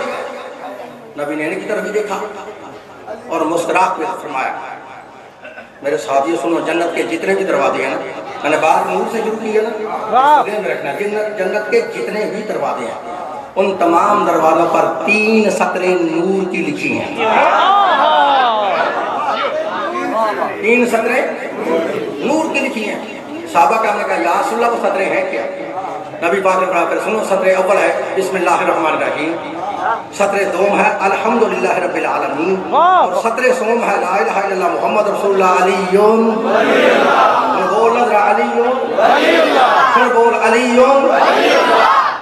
नबी ने इनकी तरफ भी देखा और मुस्कुरा के फरमाया, मेरे साथियों सुनो, जन्नत के जितने भी दरवाजे हैं ना, मैंने बात नूर से शुरू की है ना, ध्यान में रखना, जन्नत के जितने भी दरवाजे हैं उन तमाम दरवाजों पर 3 सतरें नूर की लिखी हैं। 3 सतरें नूर की लिखी हैं। साहबा का हमने कहा या रसूलल्लाह वो सतरें हैं क्या? नबी पाक ने फरमाया फिर सुनो, सतरे अव्वल है बिस्मिल्लाहिर्रहमानिर्रहीम, सतरे दोम है अल्हम्दुलिल्लाह रब्बिल आलमीन, और सतरे सोम है ला इलाहा इल्लल्लाह मुहम्मद रसूलुल्लाह अलीयुन बोल अलीयुन फिर बोल अलीयुन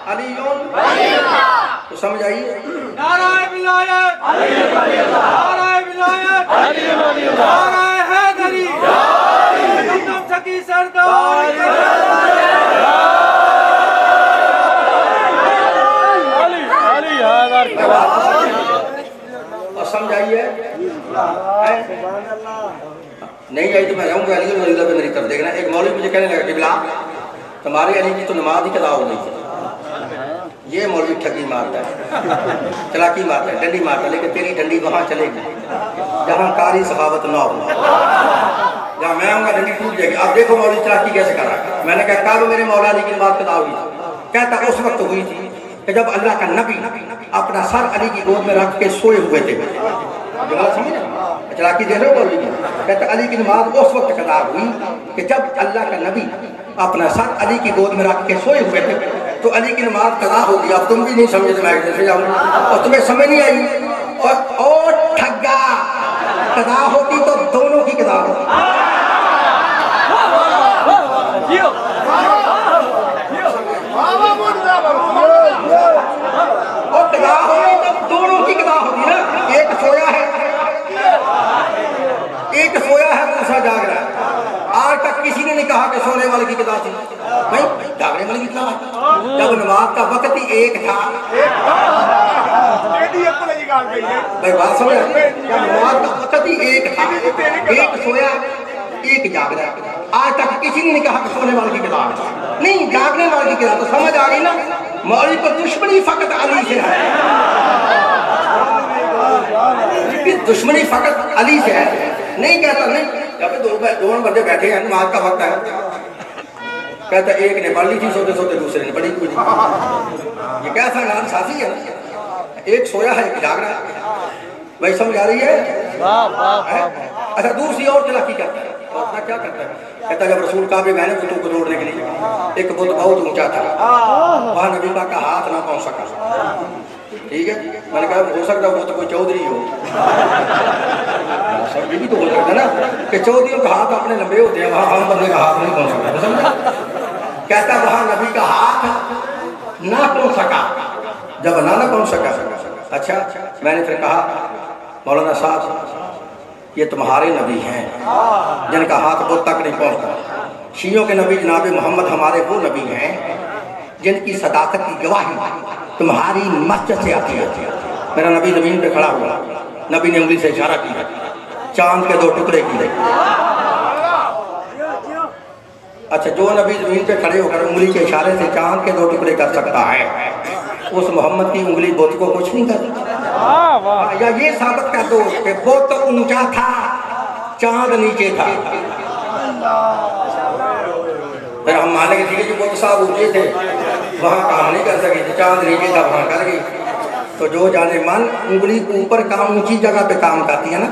अलीयुन। तो समझ आइए। नाराए विलायत अली वलील्लाह, नाराए विलायत अली वलील्लाह, नाराए हैदरी एकदम सकी सरदार अली अली हैदर। और समझाइए। नहीं आई तो मैं रहूँगा अली वलील्लाह पे मेरी तरफ देखना। एक मौलवी मुझे कहने लगा कि बिला तुम्हारे अली की तो नमाज ही कदा हो गई थी। ये मौलवी ठगी मारता है, चलाकी मारता है, डंडी मारता है, लेकिन तेरी डंडी वहाँ चलेगी जहाँ कारी सखावत ना हो। जहाँ मैं आऊँगा डंडी टूट जाएगी। आप देखो मौलवी चलाकी कैसे कर रहा है। मैंने कहा कब मेरे मौला अली की नमाज कदा हुई थी? कहता उस वक्त हुई थी कि जब अल्लाह का नबी अपना सर अली की गोद में रख के सोए हुए थे। समझे चलाकी देख रहे हो मौलवी की? कहता अली की नमाज उस वक्त कदा हुई कि जब अल्लाह का नबी अपना सर अली की गोद में रख के सोए हुए थे, तो अली की नमाज कदा हो गई। अब तुम भी नहीं समझे तो मैं जैसे जाऊँ और तुम्हें समझ नहीं आई। और ठग्गा कदा होती तो दोनों की कदा होती। और कदा होती तो दोनों की कदा होती ना। एक सोया है दूसरा जाग रहा है। आज तक किसी ने नहीं कहा कि सोने वाले की कदा थी, भाई जागने वाले की कदा। जब नमाज का वक्त ही एक था, भाई बात समझ, जब नमाज का वक्त ही एक था, एक सोया एक जाग रहा है। आज तक किसी ने नहीं कहा कि सोने वाले की कदा नहीं, जागने वाले की कदा। तो समझ आ गई ना, मौलवी को दुश्मनी फकत अली से है, दुश्मनी फकत अली से है। नहीं कहता नहीं, जब दोनों बंदे बैठे हैं नमाज का वक्त है, कहता एक ने पढ़ ली थी सोते सोते, दूसरे ने पढ़ी कोई। ये कैसा नाम साथी है ना, एक सोया है एक जाग रहा है। भाई समझ आ रही है? अच्छा दूसरी और चलाकी करता है। तो अपना क्या करता है? कहता जब रसूल काबे मैंने बुतों को तोड़ने के लिए, एक बुत बहुत ऊंचा था, वहाँ नबी पाक का हाथ ना पहुँच सका। ठीक है, मैंने कहा हो सकता है वो तो कोई चौधरी हो। सब ये भी तो हो सकता है ना कि चौधरियों का हाथ अपने लंबे होते हैं, वहाँ हम बंदे का हाथ नहीं पहुँच सकता। समझा? कहता वहाँ नबी का हाथ ना पहुँच सका। जब ना पहुँच सका, अच्छा मैंने फिर कहा मौलाना साहब ये तुम्हारे नबी हैं जिनका हाथ बुत तक नहीं पहुँचता। शियों के नबी जनाब मोहम्मद हमारे वो नबी हैं जिनकी सदाकत की गवाही तुम्हारी मस्जिद से आती है। मेरा नबी ज़मीन पे खड़ा हुआ, नबी ने उंगली से इशारा किया, चांद के 2 टुकड़े किए। अच्छा जो नबी ज़मीन पे खड़े होकर उंगली के इशारे से चांद के 2 टुकड़े कर सकता है, उस मोहम्मद की उंगली बुत को कुछ नहीं करती। या ये साबित कर दो कि बुत ऊंचा था, चांद नीचे था। फिर हम मानेंगे ठीक है कि बुत साहब ऊंचे थे, वहाँ काम नहीं कर सकी थी, चांद नीचे था वहाँ कर गई। तो जो जाने मन उंगली ऊपर काम ऊंची जगह पे काम करती है ना,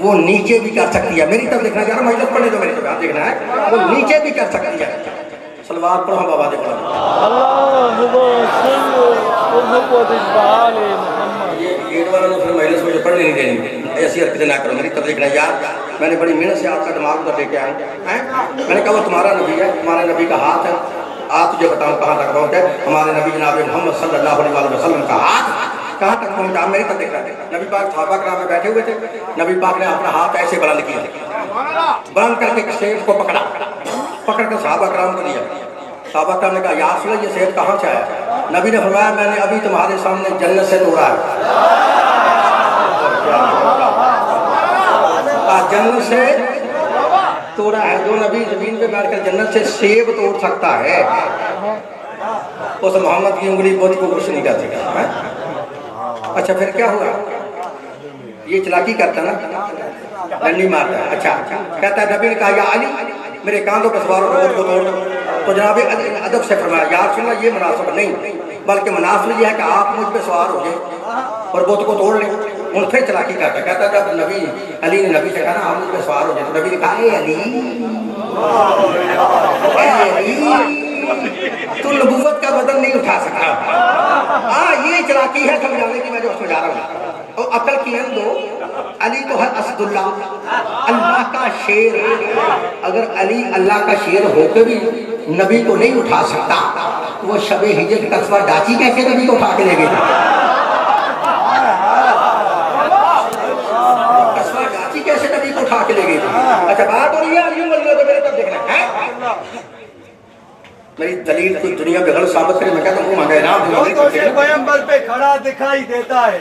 वो नीचे भी कर सकती है। मेरी तरफ देखना यार, महिला पढ़ने दो, मेरी तरफ देखना है, वो नीचे भी कर सकती है। सलवार पढ़ो बाबा दे पढ़ो। ये गेट वाला तो फिर महिला से मुझे पढ़ने नहीं देनी, ऐसी हरकतें ना करो। मेरी तरफ देखना यार, मैंने बड़ी मेहनत से आपका दिमाग उधर लेके आए हैं। मैंने कहा वो तुम्हारा नबी है, तुम्हारे नबी का हाथ है, आप तुझे बताओ कहाँ तक पहुँचे। हमारे नबी जनाब मोहम्मद सल्लल्लाहु अलैहि वसल्लम का हाथ कहाँ तक पहुँचा? मेरी तरफ देखना। नबी पाक सहाबा कराम में बैठे हुए थे, नबी पाक ने अपना हाथ ऐसे बुलंद किया, बुलंद करके सेब को पकड़ा, पकड़ कर सहाबा कराम को दिया। सहाबा कराम ने कहा या रसूल अल्लाह ये सेब कहाँ से आया? नबी ने फरमाया मैंने अभी तुम्हारे सामने जन्नत से तोड़ा है। जन्नत से तोड़ा है। जो नबी जमीन पे बैठकर जन्नत से सेब तोड़ सकता है, उस मोहम्मद की उंगली बुत को कुछ नहीं कर सकता। अच्छा फिर क्या हुआ? ये चलाकी करता ना, डंडी मारता है। अच्छा कहता है नबी ने कहा या अली मेरे कांधों पर सवार होकर बुत को तोड़ दो। तो जनाब अदब से फरमाया या रसूल अल्लाह ये मुनासिब नहीं, बल्कि मुनासिब यह है कि आप मुझ पर सवार हो जाए और बुत को तोड़ लें। उन फिर चलाकी करता कहता जब नबी अली ने नबी से कहा आप मुझ पर सवार हो जाए तो नबी ने कहा ए अली तू नबूवत का बदन नहीं उठा सकता। हाँ ये चलाकी है समझाने की, मैं जो समझा रहा हूँ। और अकल की हम दो, अली तो है असदुल्ला, अल्लाह का शेर। अगर अली अल्लाह का शेर होकर भी नबी को नहीं उठा सकता, वो शबे हिजर का कस्बा डाची कैसे नबी को उठा के ले गए? कस्बा डाची कैसे नबी को उठा के ले गए? अच्छा बात हो रही है अली वली तो मेरे तब देखना है। मेरी दलील कोई दुनिया में गलत साबित करे, मैं कहता हूँ मांगे ना पैगंबर पे खड़ा दिखाई देता है।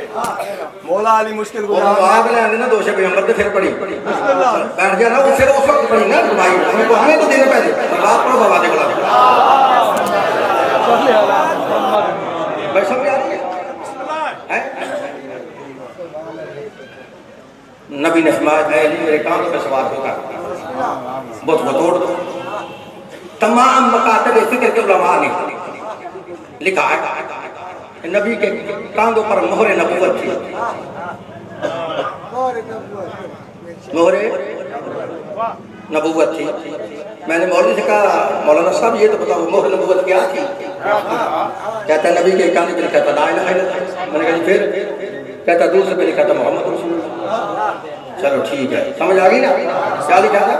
मौला अली मुश्किल आग ले आने ना दोषे पैगंबर पे फिर पड़ी बैठ गया ना वो, फिर उस वक्त पड़ी ना भाई हमें तो देने पहले बात पढ़ो बाबा दे बोला भाई समझ आ रही है। नबी ने फरमाया अली मेरे कान पे सवार होकर बहुत बतौड़ दो। तमाम मकातब फिक्र के उलमा ने लिखा है नबी के कांधों पर मोहरे नबूवत थी। मोहरे नबूवत थी। मैंने मौलवी से कहा मौलाना साहब ये तो बताओ मोहरे नबूवत क्या थी? कहता नबी के कांधे पे लिखा था ला इलाहा इल्लल्लाह। मैंने कहा फिर? कहता दूसरे पे लिखा था मोहम्मद रसूलुल्लाह। चलो ठीक है समझ आ गई ना क्या लिखा था?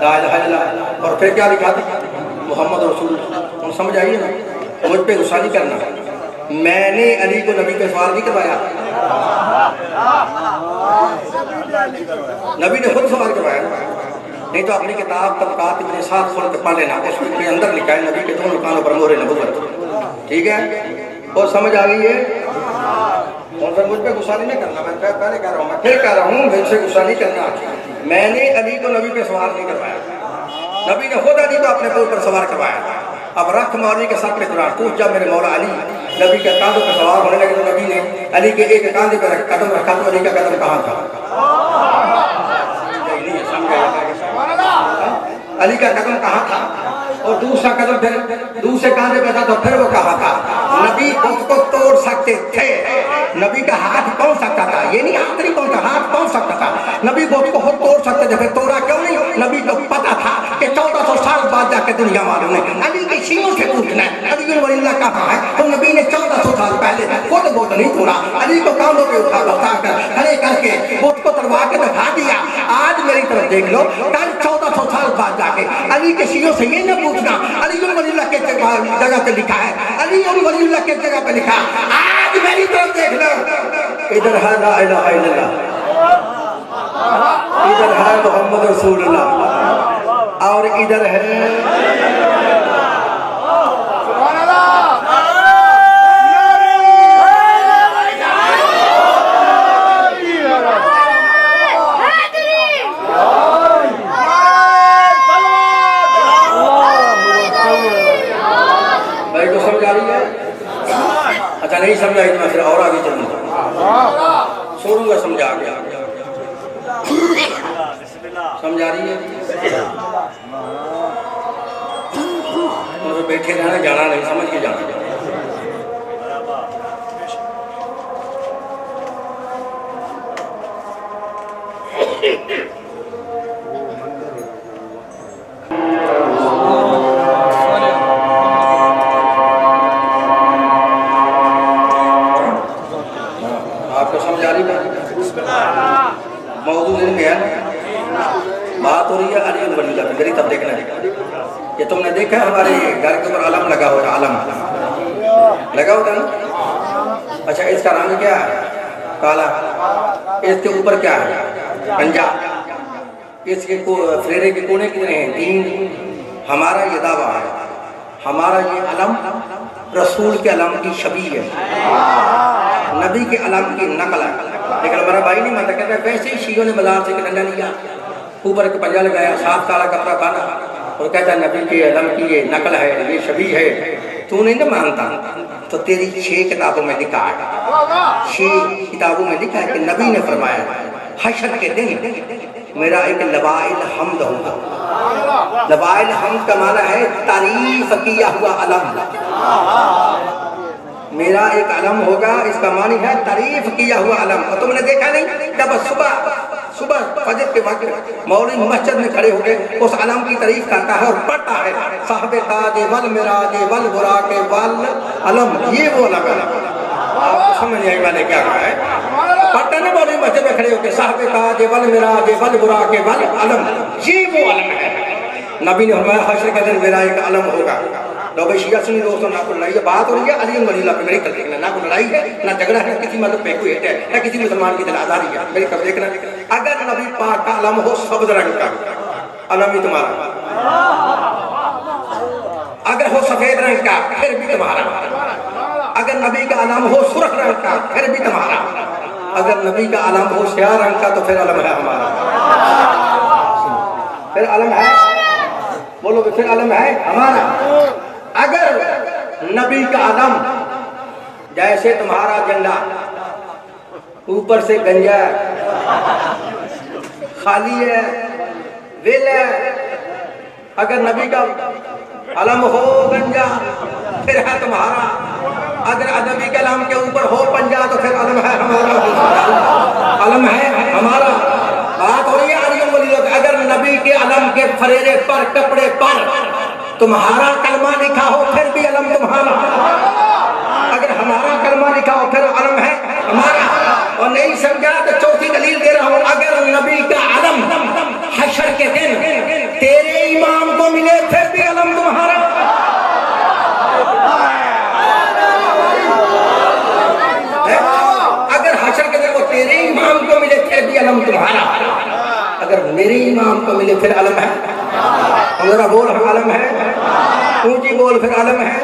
ला इलाहा इल्लल्लाह। और फिर क्या लिखा था? मोहम्मद रसूलुल्लाह। समझ आई ना? मुझ पे गुस्सा नहीं करना, मैंने अली को नबी पे सवाल नहीं करवाया, नबी ने खुद सवाल करवाया। नहीं तो अपनी किताब तबकात इब्ने साद खोल के पढ़ लेना, उसके अंदर लिखा है नबी के दोनों कानों पर मोहरे नबूवत। ठीक है और समझ आ गई है? और फिर मुझ पे गुस्सा नहीं करना, मैं पहले कह रहा हूँ मैं फिर कह रहा हूँ मुझसे गुस्सा नहीं करना। मैंने अली को नबी पे सवाल नहीं करवाया, नबी ने खुद अली को अपने ऊपर सवार करवाया। अब रख मौलवी के सर पे कुरान पूछ जब मेरे मौला अली नबी के कांधों पर सवार होने लगे तो नबी ने अली के एक कांधे पर कदम रखा तो अली का कदम कहाँ था? अली का कदम कहाँ था? और दूसरा कदम फिर दूसरे कांधे पे था तो फिर वो कहाँ था? नबी उसको तोड़ सकते थे, नबी का हाथ पहुंच सकता था, ये नहीं हाथ नहीं पहुंचा, हाथ पहुंच सकता था। नबी को खुद तोड़ सकते थे, फिर तोड़ा क्यों नहीं? नबी को पता था कि 1400 साल बाद जाके दुनिया वालों ने अली की सीनों से पूछना है अली वलील्लाह कहाँ है, तो नबी ने 1400 साल पहले खुद वो नहीं तोड़ा, अली को कांधों पे उठा कर खड़े करके उसको तलवा के दिखा दिया। आज मेरी तरफ देख लो, कल 1400 साल बाद जाके अली के सीनों से ये न पूछना अली वलील्लाह के जगह पे लिखा है, अली वलील्लाह के जगह पे लिखा। आज मेरी तरफ देख लो, इधर है ला इलाहा इल्लल्लाह, इधर है मोहम्मद रसूलुल्लाह और इधर है भाई को समझ आ रही है? अच्छा नहीं समझ आई तो मैं फिर और आगे चलूंगा, छोड़ूंगा समझा के समझ आ रही है? तो बैठे रहना, जाना नहीं, समझ के जाना। आपको समझ आ रही है? मौजूद में है बात हो रही है अली वलील्लाह की, मेरी तब देखना है। ये तुमने देखा है हमारे घर के ऊपर आलम लगा होता, आलम लगा होता ना? अच्छा इसका रंग क्या है? काला। इसके ऊपर क्या है? पंजा। इसके फ्लेरे के कोने कितने हैं? 3। हमारा ये दावा है, हमारा ये अलम रसूल के अलम की शबीह है, नबी के अलम की नकल है। लेकिन हमारा भाई नहीं मानता, कहता वैसे ही शीयों ने बाजार से डंडा लिया, ऊपर एक पंजा लगाया, साफ काला कपड़ा पहना और कहता नबी के अलम की ये नकल है, ये शबीह है। तू नहीं ना मानता तो तेरी 6 किताबों में लिखा है, 6 किताबों में लिखा है कि नबी ने फरमाया हशर के दिन मेरा एक लवाइल हम्द होगा। लवाइल हम्द का माना है तारीफ किया हुआ अलम। मेरा एक अलम होगा, इसका मानी है तारीफ किया हुआ अलम। और तुमने देखा नहीं जब सुबह फजर के वक्त मौलवी मस्जिद में खड़े होकर उस अलम की तारीफ करता है और पढ़ता है साहबे ताज वल मिराज वल बुराक वल अलम, ये वो अलम है। आपको समझ नहीं आई मैंने क्या कहा है? पढ़ता ना मौलवी मस्जिद में खड़े होकर साहबे ताज वल मिराज वल बुराक वल अलम, ये वो अलम है। नबी ने फरमाया हश्र के दिन मेरा एक अलम होगा। लो भाई शिया सुनी दोस्तों, ना कोई लड़ाई है, बात हो रही है अली वलीला पे, मेरी तरफ देखना, ना कोई लड़ाई है ना झगड़ा है, ना किसी मतलब पे कोई हेट है, ना किसी मुसलमान की दिल आजारी है, मेरी तरफ देखना। अगर नबी पाक का अलम हो सब्ज रंग का, अलम ही तुम्हारा। अगर हो सफेद रंग का, फिर भी तुम्हारा। अगर नबी का अलम हो सुर्ख रंग का, फिर भी तुम्हारा। अगर नबी का अलम हो स्याह रंग का, तो फिर अलम है हमारा। फिर अलम है, बोलो फिर अलम है हमारा। अगर नबी का अलम जैसे तुम्हारा झंडा ऊपर से गंजा खाली है, वेल है, अगर नबी का अलम हो गंजा फिर है तुम्हारा। अगर नबी के अलम के ऊपर हो पंजा तो फिर अलम है हमारा, अलम है हमारा। बात हो रही है अली वली। अगर नबी के अलम के फरेरे पर कपड़े पर तुम्हारा कलमा लिखा हो फिर भी अलम तुम्हारा। अगर हमारा कलमा लिखा हो फिर अलम है हमारा। और नहीं समझा तो चौथी दलील दे रहा हूं, अगर नबी का अलम हशर के दिन तेरे इमाम को मिले फिर भी अलम तुम्हारा। अगर हशर के दिन वो तेरे इमाम को मिले फिर भी अलम तुम्हारा। अगर मेरे इमाम को मिले फिर अलम है हमारा। बोल अलम है, ऊंची बोल फिर अलम है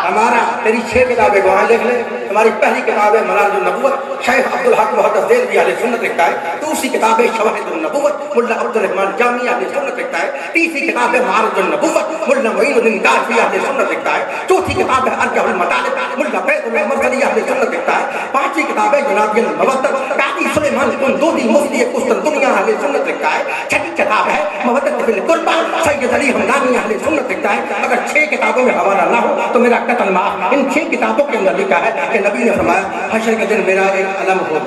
हमारा। तेरी 6 किताबें वहां लिख ले। हमारी पहली किताब है मनारुल नबुव्वत, शेख अब्दुल हक मुहद्दिस देलवी अहले सुन्नत लिखता है। दूसरी किताब है शवाहिदुन नबुव्वत, मुल्ला अब्दुल रहमान जामी अहले सुन्नत लिखता है। तीसरी किताब है मारुजुन नबुव्वत, मुल्ला मुईनुद्दीन कासवी अहले सुन्नत लिखता है। चौथी किताब है अर्जहुल मतालिब, मुल्ला फैजुल मरकजी अहले सुन्नत लिखता है। पांचवी किताब है जनाबियल मवद्दत, काजी सुलेमान कुंदूदी मुफ्ती कुस्तुनतुनिया अहले सुन्नत लिखता है। छठी किताब है मवद्दत फिल कुर्बा, सैयद अली हमदानी अहले सुन्नत लिखता है। अगर 6 किताबों में हवाला ना हो तो मेरा कत्ल माफ। इन 6 किताबों के अंदर लिखा है कि नबी ने फरमाया हशर के दिन मेरा एक अलम होगा,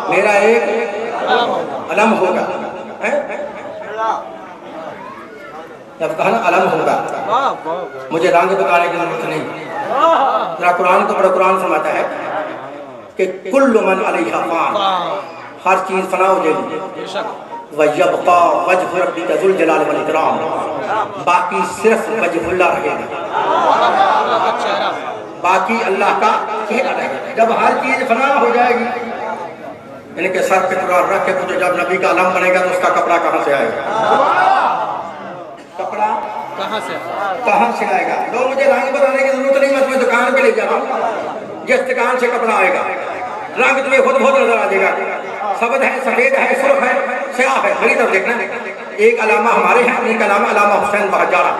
मेरा एक अलम होगा। जब कहा ना अलम होगा, मुझे रंग बताने की जरूरत नहीं। मेरा कुरान तो बड़ा कुरान फरमाता है कि कुल्लु मन अलैहा फान, हर चीज फना हो जाएगी। वयबका वजह रब्बिका ज़ुल जलाल वल इकराम, बाकी सिर्फ वजहुल्लाह रहेगा, बाकी अल्लाह का चेहरा रहेगा। जब हर चीज फना हो जाएगी, इनके सर पे कुरान रख के पूछो जब नबी का अलम बनेगा तो उसका कपड़ा कहाँ से आएगा? कपड़ा कहाँ से आएगा? तो मुझे रंग बताने की जरूरत नहीं, मैं तुम्हें दुकान पे ले जा रहा हूँ, जिस दुकान से कपड़ा आएगा रंग तुम्हें खुद बहुत नजर आ जाएगा। सफेद है, सफेद है, सुर्ख है, स्याह है, मेरी तरफ देखना। एक अलामा हमारे हैं, एक अलामा अलामा हुसैन बहजारा,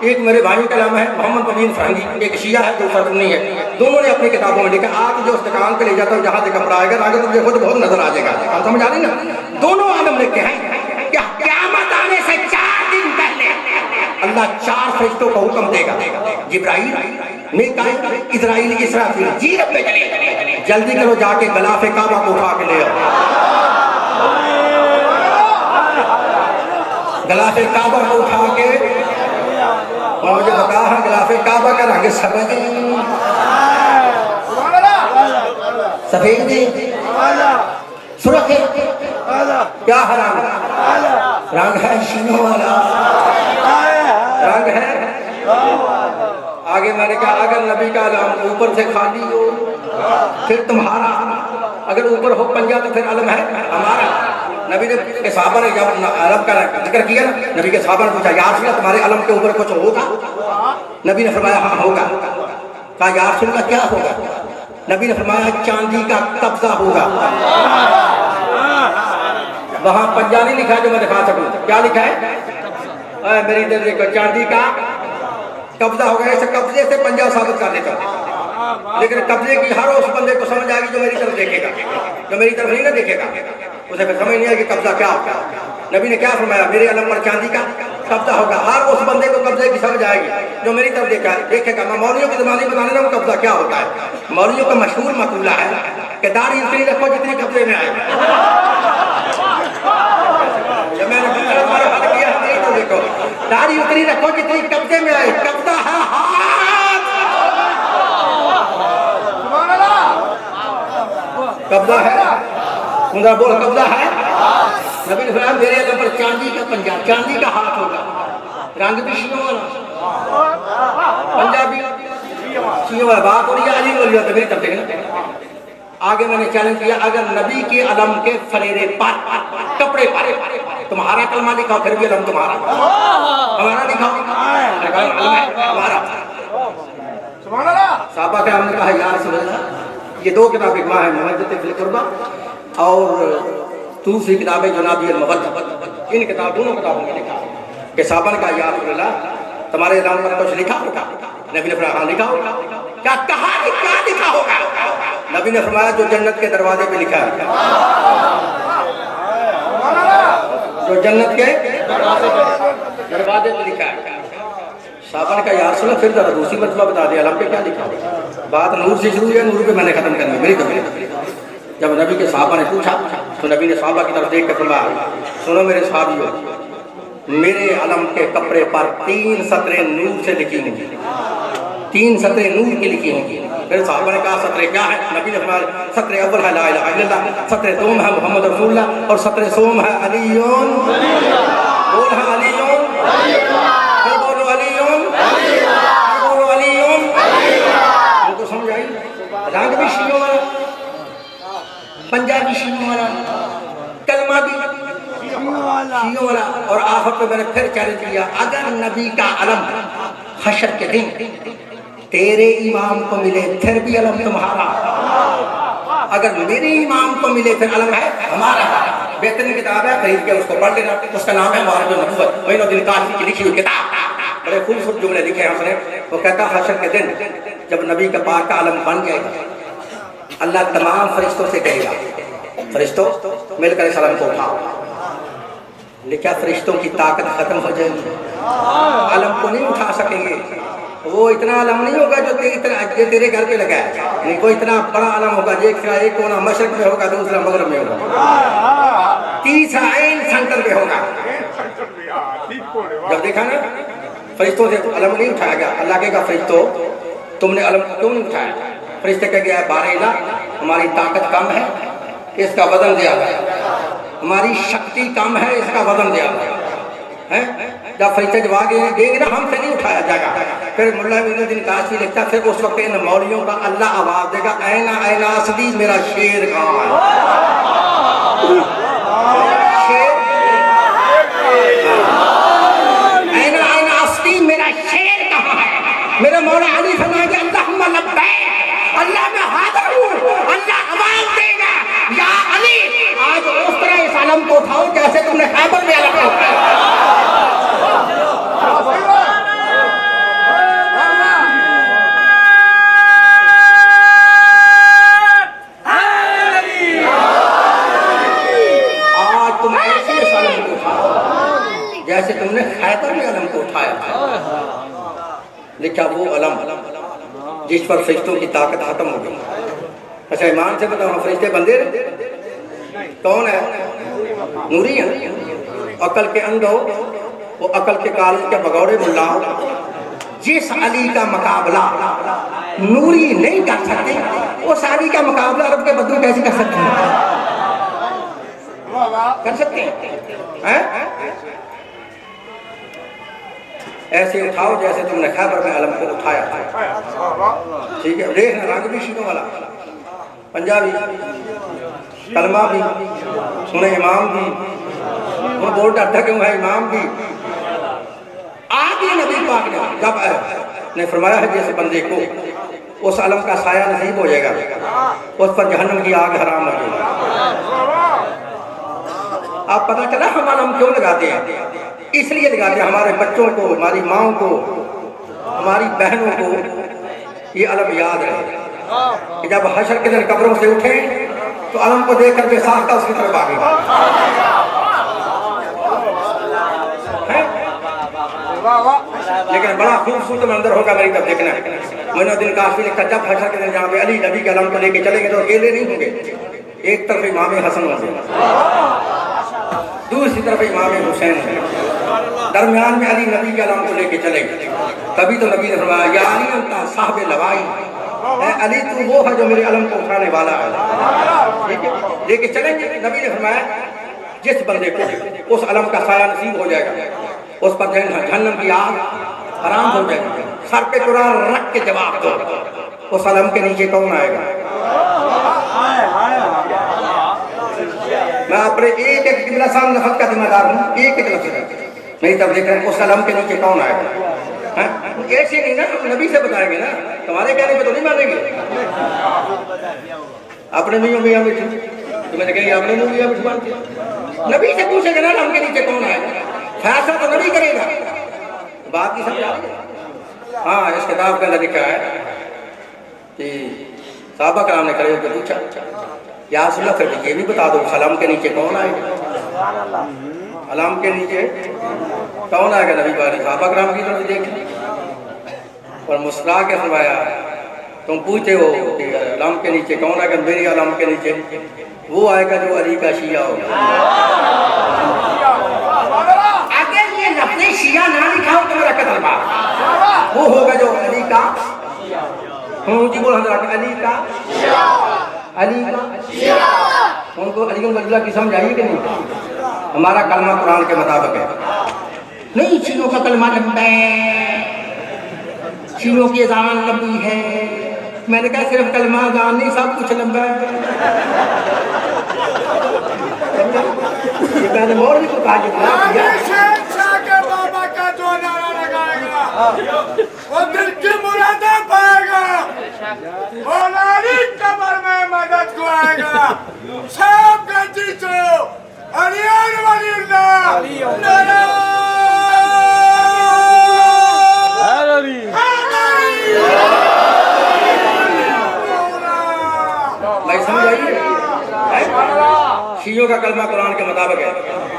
एक मेरे भाई का नाम है मोहम्मद पवीन फरंगी, एक शिया है दूसरा सुन्नी है। दोनों ने अपनी किताबों में लिखा आप जो उस दुकान पे ले जाता हो जहाँ से कपड़ा आएगा आगे तुझे खुद बहुत नजर आ जाएगा। समझ आ रही ना? दोनों आलम लिखे हैं क्या क़यामत आने से 4 दिन पहले अल्लाह 4 फरिश्तों को हुक्म देगा, जिब्राइल, मीकाईल, इज़राइल, इसराफील, जीरत पे चले, जल्दी करो जाके गलाफे काबा को उठा के ले आओ। गलाफे काबा को उठा के, और मुझे बता है गलाफे काबा का रंग सफेद सुर्ख क्या हराम रंग है, शीनों वाला रंग है। आगे मैंने कहा अगर नबी का अलम ऊपर से खाली हो फिर तुम्हारा, अगर ऊपर हो पंजा तो फिर अलम है हमारा। नबी ने के सहाबा ने जब अलम का जिक्र किया ना, नबी के सहाबा ने पूछा या रसूल अल्लाह तुम्हारे अलम के ऊपर कुछ होगा? नबी ने फरमाया हाँ होगा। कहा या रसूल अल्लाह क्या होगा? नबी ने फरमाया चांदी का कब्जा होगा। वहां पंजा नहीं लिखा जो मैं दिखा सकूं, क्या लिखा है? मेरी दिल देखो, चांदी का कब्जा होगा। ऐसे कब्जे से पंजा साबित कर देता हूं, लेकिन कब्जे की हर उस बंदे को समझ आएगी जो मेरी तरफ देखेगा, जो मेरी तरफ नहीं ना देखेगा उसे फिर समझ नहीं आएगी कब्जा क्या होगा। नबी ने क्या फरमाया? मेरे अलम पर चांदी का कब्जा होगा। हर उस बंदे को कब्जे की समझ आएगी जो मेरी तरफ देखेगा। मैं मौलवियों की ज़बानी बताने लगा कब्जा क्या होता है। मौलवियों का मशहूर मकूला है कि दाढ़ी उतनी रखो जितनी कब्जे में आएगी। जब मैंने हल किया नहीं तो देखो, दाढ़ी उतनी रखो जितनी कब्जे में आए। कब्जा है हाथ, कब्जा है उनका बोल, कब्जा है। नबी ने फरमाया मेरे अगर पर चांदी का पंजा, चांदी का हाथ होगा, रंग भी शियों वाला, पंजाबी शियों वाला। बात हो रही है अली वली तो मेरी तरफ देखना। आगे मैंने चैलेंज किया, अगर नबी के अलम के फरेरे पर कपड़े पर तुम्हारा कलमा लिखाओ फिर भी अलम तुम्हारा, हमारा लिखाओ हमारा। साहबा के हमने कहा यार सुन, ये दो किताबें वहाँ है, मुहज्जत फिल कुर्बा और दूसरी किताबें जुनाबी अल-मवद्दा। इन किताब दोनों किताबों में लिखा कि साहबा ने कहा या रसूल अल्लाह तुम्हारे नाम पर कुछ लिखा होगा? नबी ने फरमाया हाँ लिखा होगा। क्या कहा कि क्या लिखा होगा? नबी ने फरमाया जो जन्नत के दरवाजे पे लिखा है, जो जन्नत के दरवाजे पे लिखा है। साहबा ने कहा या रसूल अल्लाह फिर जरा दूसरी मरतबा बता दिया अलम पे क्या लिखा होगा। बात नूर से शुरू है, नूर पे मैंने खत्म करनी मेरी कभी। जब नबी के साहबा ने पूछा तो नबी ने साहबा की तरफ देख कर फरमाया सुनो मेरे साहबियों, मेरे अलम के कपड़े पर 3 सतरें नूर से लिखी होंगी, 3 सतरें नूर की लिखी होंगी। मेरे साहबा ने कहा सतरें क्या है? नबी ने फरमाया सतरें अव्वल है ला इलाहा इल्लल्लाह, सतरें दोम है मोहम्मद रसूलुल्लाह और सतरें सोम है अलीयुन। बोल है अलीयुन, फिर बोलो अलीयुन, फिर बोलो अलीयुन। उनको समझ आई? रंग भी शियों वाला, पंजाबी शियों वाला, कलमा भी शियों वाला। और आखिर पे मैंने फिर चैलेंज किया, अगर नबी का अलम हशर के दिन तेरे इमाम को मिले फिर भी अलम तुम्हारा, अगर मेरे इमाम को मिले फिर अलम है हमारा। बेहतरीन किताब है, खरीद के उसको पढ़ लेना। उसका नाम है हमारा जो नबूवत मोइनुद्दीन कासमी की लिखी हुई किताब। बड़े खूबसूरत जुमले लिखे हैं उसने। वो कहता हशर के दिन जब नबी का पाक का अलम बन जाएगा, अल्लाह तमाम फरिश्तों से कहेगा फरिश्तों मिलकर सलाम को उठाओ। लिखा फरिश्तों की ताकत खत्म हो जाएगी, अलम को नहीं उठा सकेंगे। वो इतना अलम नहीं होगा जो तेरे घर पे लगा है, नहीं कोई इतना बड़ा अलम होगा जो एक कोना मशरक में होगा, दूसरा मगरब में होगा, तीसरा ऐन सेंटर में होगा। जब देखा ना फरिश्तों से अलम नहीं उठाया गया, अल्लाह के फरिश्तों तुमने अलम क्यों नहीं उठाया? फरिश्ते कह गया बारेला हमारी ताकत कम है, इसका वजन ज्यादा है, हमारी शक्ति कम है, इसका वजन ज्यादा है। जब फरिश्ते जवाब देंगे ना हमसे नहीं उठाया जाएगा। फिर मुल्ला मोइनुद्दीन कासमी लिखता फिर उस वक्त इन मौलियों का अल्लाह आवाज देगा ऐना ऐना असदी मेरा शेर कहाँ है? शेर ऐना ऐना असदी मेरा शेर कहाँ है? मेरे मौला अली फरमाएंगे अल्लाहुम्मा लब्बैक, अल्लाह मैं हाजिर हूँ। अल्लाह आवाज देगा या अली आज उस तरह इस अलम को उठाओ जैसे तुमने खैबर में अलम उठाया। आज तुम ऐसे इस अलम को उठाओ जैसे तुमने खैबर में अलम को उठाया था। लिखा वो अलम जिस पर फरिश्तों की ताकत खत्म हो गई। अच्छा ईमान से बताओ फरिश्ते बंदे कौन है? नूरी है। अकल के अंधो वो अकल के कॉलेज के भगौड़े मुल्ला हो, जिस अली का मुकाबला नूरी नहीं कर सकते उस अली का मुकाबला अरब के बद्दू कैसे कर सकते हैं? कर सकते हैं? ऐसे उठाओ जैसे तुमने खैबर में अलम को उठाया था। ठीक है, देखना रंग भी शीरों वाला, पंजाबी, कलमा भी सुने, इमाम भी वो बोल डरता क्यों है? इमाम भी आगे नबी पाक ने जब ने फरमाया है जैसे बंदे को उस अलम का साया नसीब हो जाएगा, उस पर जहन्नम की आग हराम हो जाएगी। आप पता चला हम अलम क्यों लगाते हैं? इसलिए लगाते हैं हमारे बच्चों को, हमारी माओ को, हमारी बहनों को ये अलम याद रहे कि जब हशर के दिन कब्रों से उठे तो अलम को देख कर बेसाख्ता उसकी तरफ आ गए। लेकिन बड़ा खूबसूरत मंदिर होगा मेरी तरफ देखना। मोइनुद्दीन कासमी लिखा जब हशर के दिन जहाँ पे अली नबी के अलम को लेके चलेंगे तो अकेले नहीं होंगे, एक तरफ इमाम हसन होंगे, दूसरी तरफ इमाम हुसैन है, दरमियान में अली नबी के अलम को लेके चलेंगे। तभी तो नबी ने फरमाया या अली अंता साहब लवाई, अली तू वो है जो मेरे अलम को उठाने वाला है। ठीक है, लेके चलेंगे। नबी ने फरमाया जिस बंदे को उस अलम का साया नसीब हो जाएगा, उस पर जहन्नम की आग आराम हो जाएगी। सर पे कुरान रख के जवाब दो, उस अलम के नीचे कौन आएगा? मैं अपने एक एक किबला साम नफत का जिम्मेदार हूँ, एक एक लफ्ज़ मेरी तरफ देख रहे हैं, उस अलम के नीचे कौन आएगा? ऐसे नहीं ना, हम नबी से बताएंगे ना, तुम्हारे कहने पे तो नहीं मानेंगे। अपने मियाँ मियाँ मिठी तो मैंने कही अपने मियाँ मिठी मानते, नबी से पूछेगा ना अलम के नीचे कौन आएगा, फैसला तो नबी करेगा। बात की समझ आ रही है? हाँ, इस किताब के अंदर लिखा है कि साहबा कराम ने खड़े होकर पूछा या रसूल अल्लाह फिर ये भी बता दो अलम के नीचे कौन आएगा, अलम के नीचे कौन आएगा? नबी बारी साहबा कराम की तरफ देख और मुस्कुरा के फरमाया तुम पूछते हो कि अलम के नीचे कौन आएगा? मेरे अलम के नीचे वो आएगा जो अली का शिया होगा। अगर ये लफ्ज़ शिया ना लिखा हो तो मेरा कदर बात, वो होगा जो अली का जी बोल अली का अली का उनको अली वल्लाह की समझ आई कि नहीं? हमारा कलमा कुरान के मुताबिक है। नहीं, चीनों का कलमा लंबा है, चीनों की अज़ान लंबी है। मैंने कहा सिर्फ कलमा अज़ान नहीं, सब कुछ लंबा है। ये मैंने मौलवी को कहा के बाबा का जो नारा लगाएगा वो दिल की मुरादें पाएगा, कमर में मदद को आएगा। सब गंजी चो अलियान वलीउल्लाह नारा भाई समझ आइए, शियों का कलमा कुरान के मुताबिक है।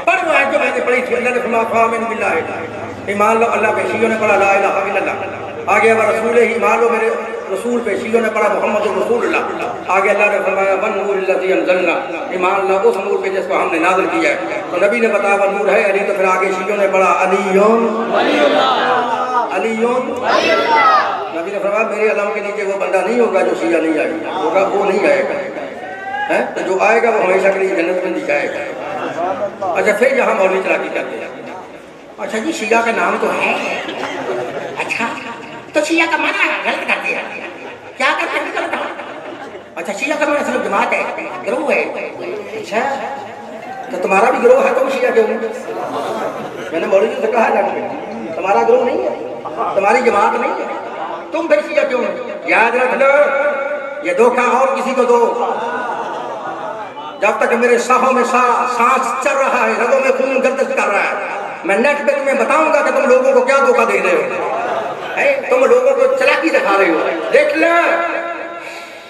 पर वो आयत जो मैंने पढ़ी थी, अल्लाह ने फरमाया फामिन बिल्लाह, ईमान लो अल्लाह पे। शियों ने पढ़ा ला इलाहा इल्लल्लाह, आगे अब रसूल ही ईमान लो मेरे रसूल पे। शियों ने पढ़ा मोहम्मद रसूलुल्लाह, आगे अल्लाह ने फरमाया वन नूर लज़ी अंज़लना, ईमान लो उस नूर पे जिसको हमने नाज़िल किया है। तो नबी ने बताया वो नूर है अली। तो फिर आगे शियों ने पढ़ा अलीयुन वलीउल्लाह, अलीयुन वलीउल्लाह। नबी ने फरमाया मेरे अलम के नीचे वो बंदा नहीं होगा जो शिया नहीं आएगा, होगा वो नहीं आएगा है, तो जो आएगा वो हमेशा के लिए जन्नत में दिखाएगा। अच्छा, फिर यहाँ मौलवी चलाकी करते हैं। अच्छा जी, शिया का नाम तो है, अच्छा तो शिया का माना गलत करते हैं, क्या करते हैं? अच्छा, शिया का माना सिर्फ जमात है, गिरोह है। अच्छा, तो तुम्हारा भी गिरोह है, तुम शिया क्यों नहीं? मैंने मौलवी से कहा जाके तुम्हारा गिरोह नहीं है, तुम्हारी जमात नहीं है, तुम फिर शिया क्यों नहीं? याद रख लो, ये धोखा और किसी को दो। जब तक मेरे साहों में सांस चल रहा है, रगों में खून गर्दिश कर रहा है, मैं नेट पे तुम्हें बताऊंगा कि तुम लोगों को क्या धोखा दे रहे हो, तुम लोगों को चलाकी दिखा रहे हो। देख लो,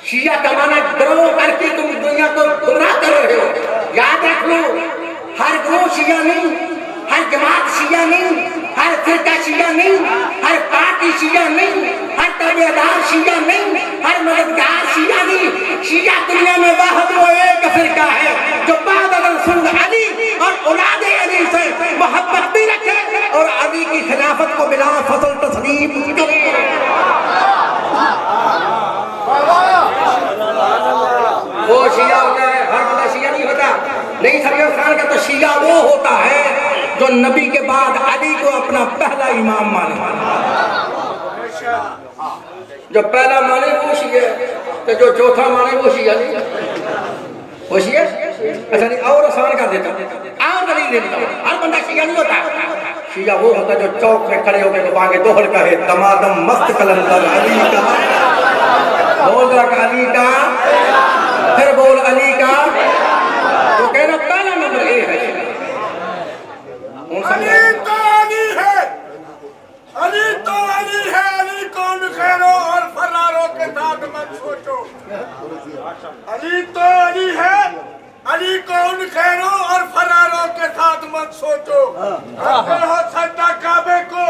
शिया का माना गिरोह करके तुम दुनिया को गुमराह कर रहे हो। याद रख लो, हर गिरोह शिया नहीं, हर जमात शिया नहीं, हर फिरका शिया नहीं, हर पार्टी शिया नहीं, हर ताबेदार शिया नहीं, हर मददगार शिया नहीं। शिया दुनिया में वाहिद वो एक फिरका है जो बाद रसूल अली और औलादे अली से मोहब्बत भी रखे और अली की खिलाफत को बिला फसल तस्लीम करे। वो शिया होता है, हर बंदा शिया नहीं होता। नहीं समझो खान का, तो शिया वो होता है जो नबी के बाद अली को अपना पहला इमाम माने। जो पहला माने वो शिया, तो जो चौथा माने वो शिया नहीं, वो शिया। अच्छा नहीं, और आसान कर देता, और दलील दे देता, हर बंदा शिया नहीं होता। शिया वो होता है जो चौक में खड़े होकर बांगे दोहर कहे दमादम मस्त कलंदर अली का, बोल रहा अली का, फिर बोल अली का, तो कहना पहला नंबर ए है। अली तो अली है, अली तो अली है, अली कौन खैरो और फरारों के साथ मत सोचो। अली तो अली है, अली कौन खैरो और फरारों के साथ मत सोचो। हो सजदा काबे को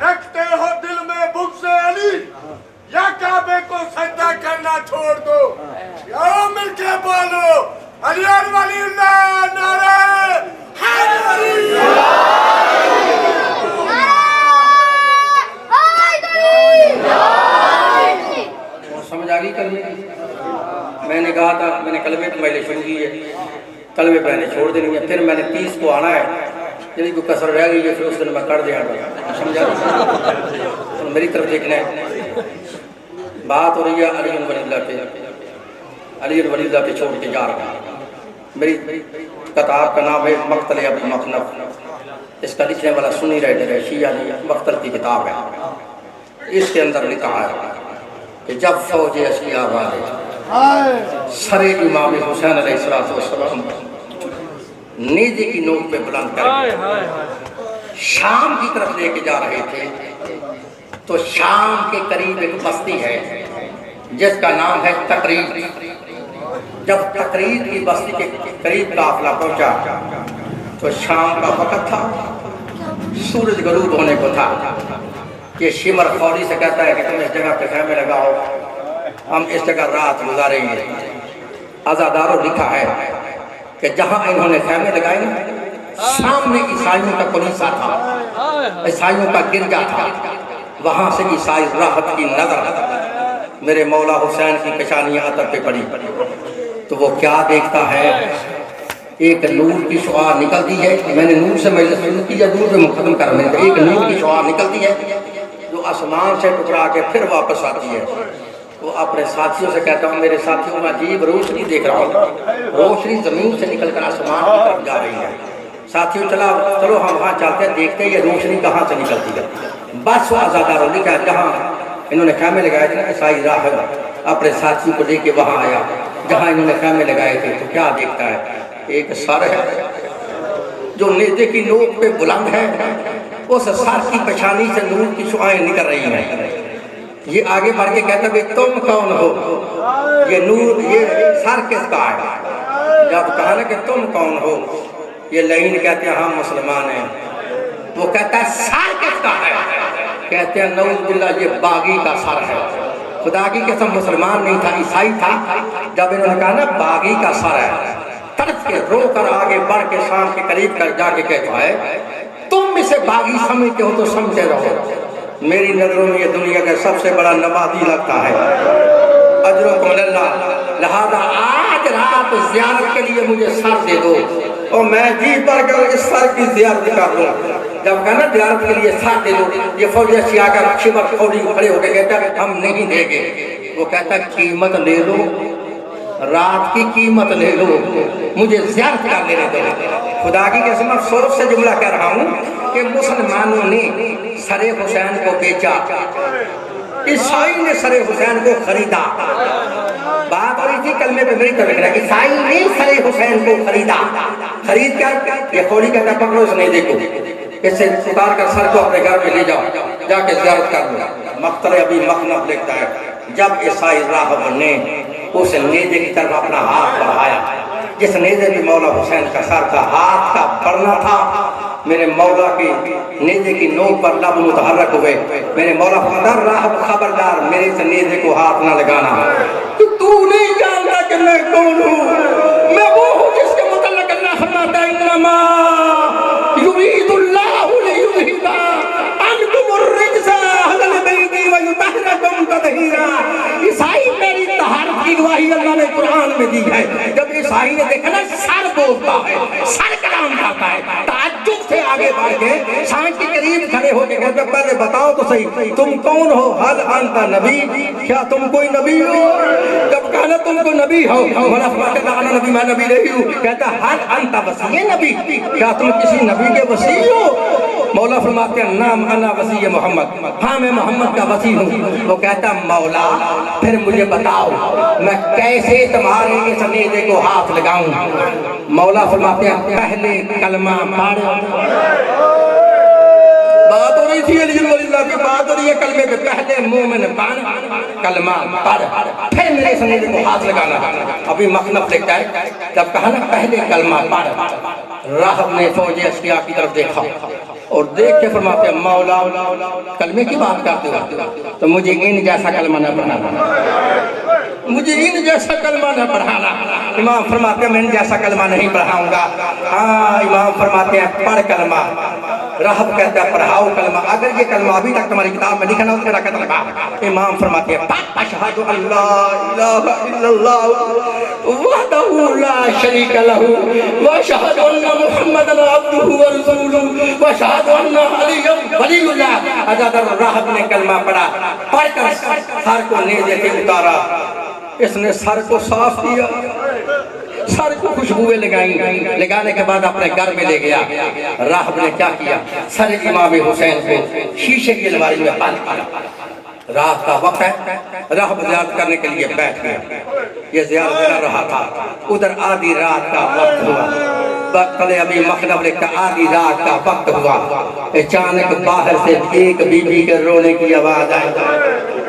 रखते हो दिल में बुग़्ज़ अली या काबे को सजदा करना छोड़ दो। आओ मिलके बोलो अली और वलीउल्लाह नारे हैदरी। समझ आ गई कलमे की? मैंने कहा था, मैंने कलमे की पहले शुरू की है, कलमे पहले छोड़ देनी है, फिर मैंने 30 को आना है, यदि कोई कसर रह गई है फिर उस दिन मैं कर दिया। समझा? तो मेरी तरफ देखना है। बात हो रही है अली वलीउल्लाह पे, अली वलीउल्लाह पे छोड़ के जा रहा है। मेरी किताब का नाम है मक्तल अबी मखनफ। इसका लिखने वाला सुन्नी राइटर है, शिया मक्तल की किताब है। इसके अंदर लिखा है कि जब फौज अशकिया वाले सरे इमाम हुसैन अलैहिस्सलाम नेज़े की नोक पे बुलंद करके शाम की तरफ लेके जा रहे थे, तो शाम के करीब एक बस्ती है जिसका नाम है तकरीर। जब तकरीर की बस्ती के करीब काफिला पहुंचा तो शाम का वक्त था, सूरज गरूब होने को था। ये शिमर फौरी से कहता है कि तुम इस जगह पे खेमे लगाओ, हम इस जगह रात गुजारेंगे। आज़ादारों लिखा है कि जहां इन्होंने खेमे लगाए ना, सामने ईसाइयों का कलीसा था, ईसाइयों का गिरजा था। वहां से ईसाई राहत की नजर मेरे मौला हुसैन की पेशानियां अतर पे पड़ी, तो वो क्या देखता है, एक नूर की शुआ निकलती है। मैंने नूर से मजलिस शुरू की, नूर पे मुकदम कर, मैंने एक नूर की शुआ निकलती है जो आसमान से टकरा के फिर वापस आती है। वो अपने साथियों से कहता हूँ, मेरे साथियों में अजीब रोशनी देख रहा हूँ, रोशनी जमीन से निकलकर आसमान की तरफ जा रही है। साथियों चलो हम वहाँ चलते हैं, देखते हैं ये रोशनी कहाँ से निकलती है। बस वो आज़ादारों लिखा है जहाँ इन्होंने खेमे लगाए थे ना, ईसाई राहब अपने साथियों को लेके वहाँ आया जहाँ इन्होंने खेमे लगाए थे। तो क्या देखता है, एक सर है जो नेज़े की नोक पे बुलंद है, उस सर की पेशानी से नूर की शुआएं निकल रही हैं। ये आगे बढ़ के कहता है तुम कौन हो, ये नूर, ये सर किसका है? जब कहा ना कि तुम कौन हो, ये लाइन कहते हैं हम मुसलमान हैं। वो कहता है सर किसका है? कहते हैं नऊजुबिल्लाह ये बागी का सर है। खुदा की कसम मुसलमान नहीं था, ईसाई था। जब इन्होंने कहा ना बागी का सर है, तड़प के रो कर आगे बढ़ के शाम के करीब कर जाके कहता है तुम इसे बागी समझते हो तो समझते रहो, मेरी नजरों में ये दुनिया का सबसे बड़ा नबादी लगता है। अजरों को लिहाजा आज रात ज़ियारत के लिए मुझे सर दे दो और मैं जी भर कर इस सर की ज़ियारत कर दूँ। जब कहना ज़ियारत के लिए सर दे दो, ये फौजी सियाकर शिमर फौजी खड़े होकर कहता है हम नहीं देंगे। वो कहता है कीमत ले लो, रात की कीमत ले लो, मुझे ज़ियारत कर लेने दो। खुदा की कसम अफसोस से जुमला कह रहा हूँ कि मुसलमानों ने सरे हुसैन को बेचा, ईसाई ने सरे हुसैन को खरीदा। बात हो रही थी कलमे पे, मेरी तरफ ईसाई ने सरे हुसैन को खरीदा। खरीद कर ये फौजी कहता पकड़ो इसे, नहीं देखो इससे उतार कर सर को अपने घर में ले जाओ, जाके ज़ियारत कर लो। मक्तल अबी मखनफ लिखता है जब ईसाई राहब ने उस नेज़े की तरफ अपना हाथ बढ़ाया, जिस नेज़े पे मौला हुसैन का सर था, हाथ का बढ़ना था, मेरे मौला की नेज़े की नोक पर लब मुतहर्रक हुए। मेरे मौला फरमाता राहब खबरदार मेरे से नेज़े को हाथ ना लगाना, तू नहीं जानता कि मैं कौन हूँ। मैं वो हूँ जिसके मुतल्लिक़ अल्लाह फरमाता है इन्नमा युरीदुल्लाहु लियुज़हिबा अन्कुमुर रिज्सा अहलल बैति व युतहिरकुम तत्हीरा। ईसाई मेरी तहारत की गवाही अल्लाह ने कुरान में दी है। जब ईसाई ने देखा ना सर बोलता है, सर कलाम करता है, ताज्जुब से आगे बढ़ के सांस के करीब खड़े होके कहते पहले बताओ तो सही तुम कौन हो? हल अंता नबी, क्या तुम कोई नबी हो? जब कहना तुम कोई नबी हो, बोला फलाना नबी मैं नबी नहीं हूँ। कहता हल अंता वसी नबी, क्या तुम किसी नबी के वसी हो? मौला फरमाते हैं नाम अना वसी मोहम्मद, हाँ मैं मोहम्मद का वसी हूँ। वो कहता मौला फिर मुझे बताओ मैं कैसे तुम्हारे इस नेज़े को हाथ लगाऊं? मौला फरमाते हैं पहले कलमा पढ़। बात हो रही थी अली वलीउल्लाह की, बात हो रही है कलमे पे, पहले मोमिन बन कलमा पढ़ फिर मेरे इस नेज़े को हाथ लगाना। अभी मखनफ लिखता है जब कहा ना पहले कलमा पढ़, राहब ने फौजी अशकिया की तरफ देखा, और देख के फरमाते हैं मौला कलमे की बात करते हो तो मुझे इन जैसा कलमा न पढ़ाना, मुझे इन जैसा कलमा न पढ़ाना। इमाम फरमाते हैं मैं इन जैसा कलमा नहीं पढ़ाऊंगा। हाँ इमाम फरमाते हैं पढ़ कलमा। राहब कहता है पढ़ाओ कलमा। अगर ये कलमा अभी तक तुम्हारी किताब में लिखा ना हो तो मेरा कलमा। इमाम फरमाते हैं अशहदु अल्ला इलाहा इल्लल्लाह वहदहु ला शरीका लहू व अशहदु अन्ना मुहम्मदन अब्दुहु व रसूलुहु व अशहदु अन्ना अलिय्यन वलियुल्लाह। अगर राहब ने कलमा पढ़ा, पढ़कर सर को नीचे से उतारा, इसने सर को साफ किया, सर को खुशबुएं लगाई, लगाने के बाद अपने घर में ले गया। राहब ने क्या किया, सर इमाम हुसैन को शीशे की अलमारी में बंद किया। रात का वक्त है, राहब ज़ियारत करने के लिए बैठ गया। ये ज़ियारत कर रहा था, उधर आधी रात का वक्त हुआ। बकले अभी मखनब का आधी रात का वक्त हुआ। अचानक बाहर से एक बीबी के रोने की आवाज आई।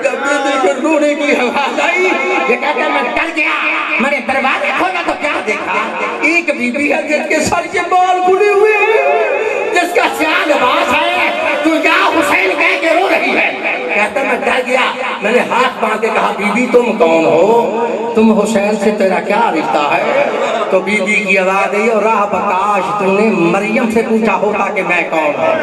जब बीबी के रोने की आवाज आई, ये कहता मैं डर गया, मैंने दरवाजा खोला तो क्या देखा, एक बीबी है जिसके सर के बाल खुले हुए हैं, जिसका सियाह लिबास है, तू या हुसैन कह के रो रही है। कहता मैं डर गया, मैंने हाथ बांध के कहा बीबी तुम कौन हो, तुम हुसैन से तेरा क्या रिश्ता है। तो बीबी की आवाज आई और राह बकाश तुमने मरियम से पूछा होता कि मैं कौन हूँ,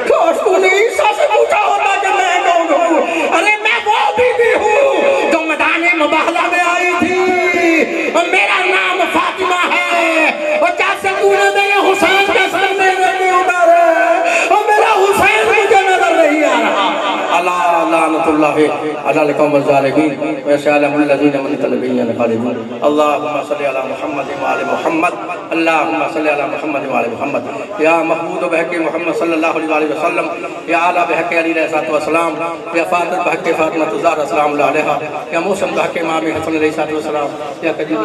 काश तूने ईसा से पूछा होता कि मैं कौन हूँ। अरे मैं वो बीबी हूँ जो मैदान मुबाहला में आई थी और मेरा नाम फातिमा है और जब से तूने मेरे हुसैन का सर मेरे लिए उतारा और मेरा हुसैन मुझे नजर नहीं आ रहा। अल्लाह लानतुल्लाहि अलल कौमिल ज़ालिमीन व सलामुल लज़ीना मन तनबीयन खालिदून। अल्लाहुम्मा सल्लि अला मुहम्मद व आलि मुहम्मद, अल्लाहुम्मा सल्लि अला मुहम्मद व आलि मुहम्मद। या महमूद बहके मोहम्मद सल्लल्लाहु अलैहि वसल्लम, या आला बहके अली अलैहि वसल्लम, या फातिमा बहके फातिमा ज़हरा सलाम अलैहा, या मौसम बहके इमाम हसन अलैहि वसल्लम, या कदीम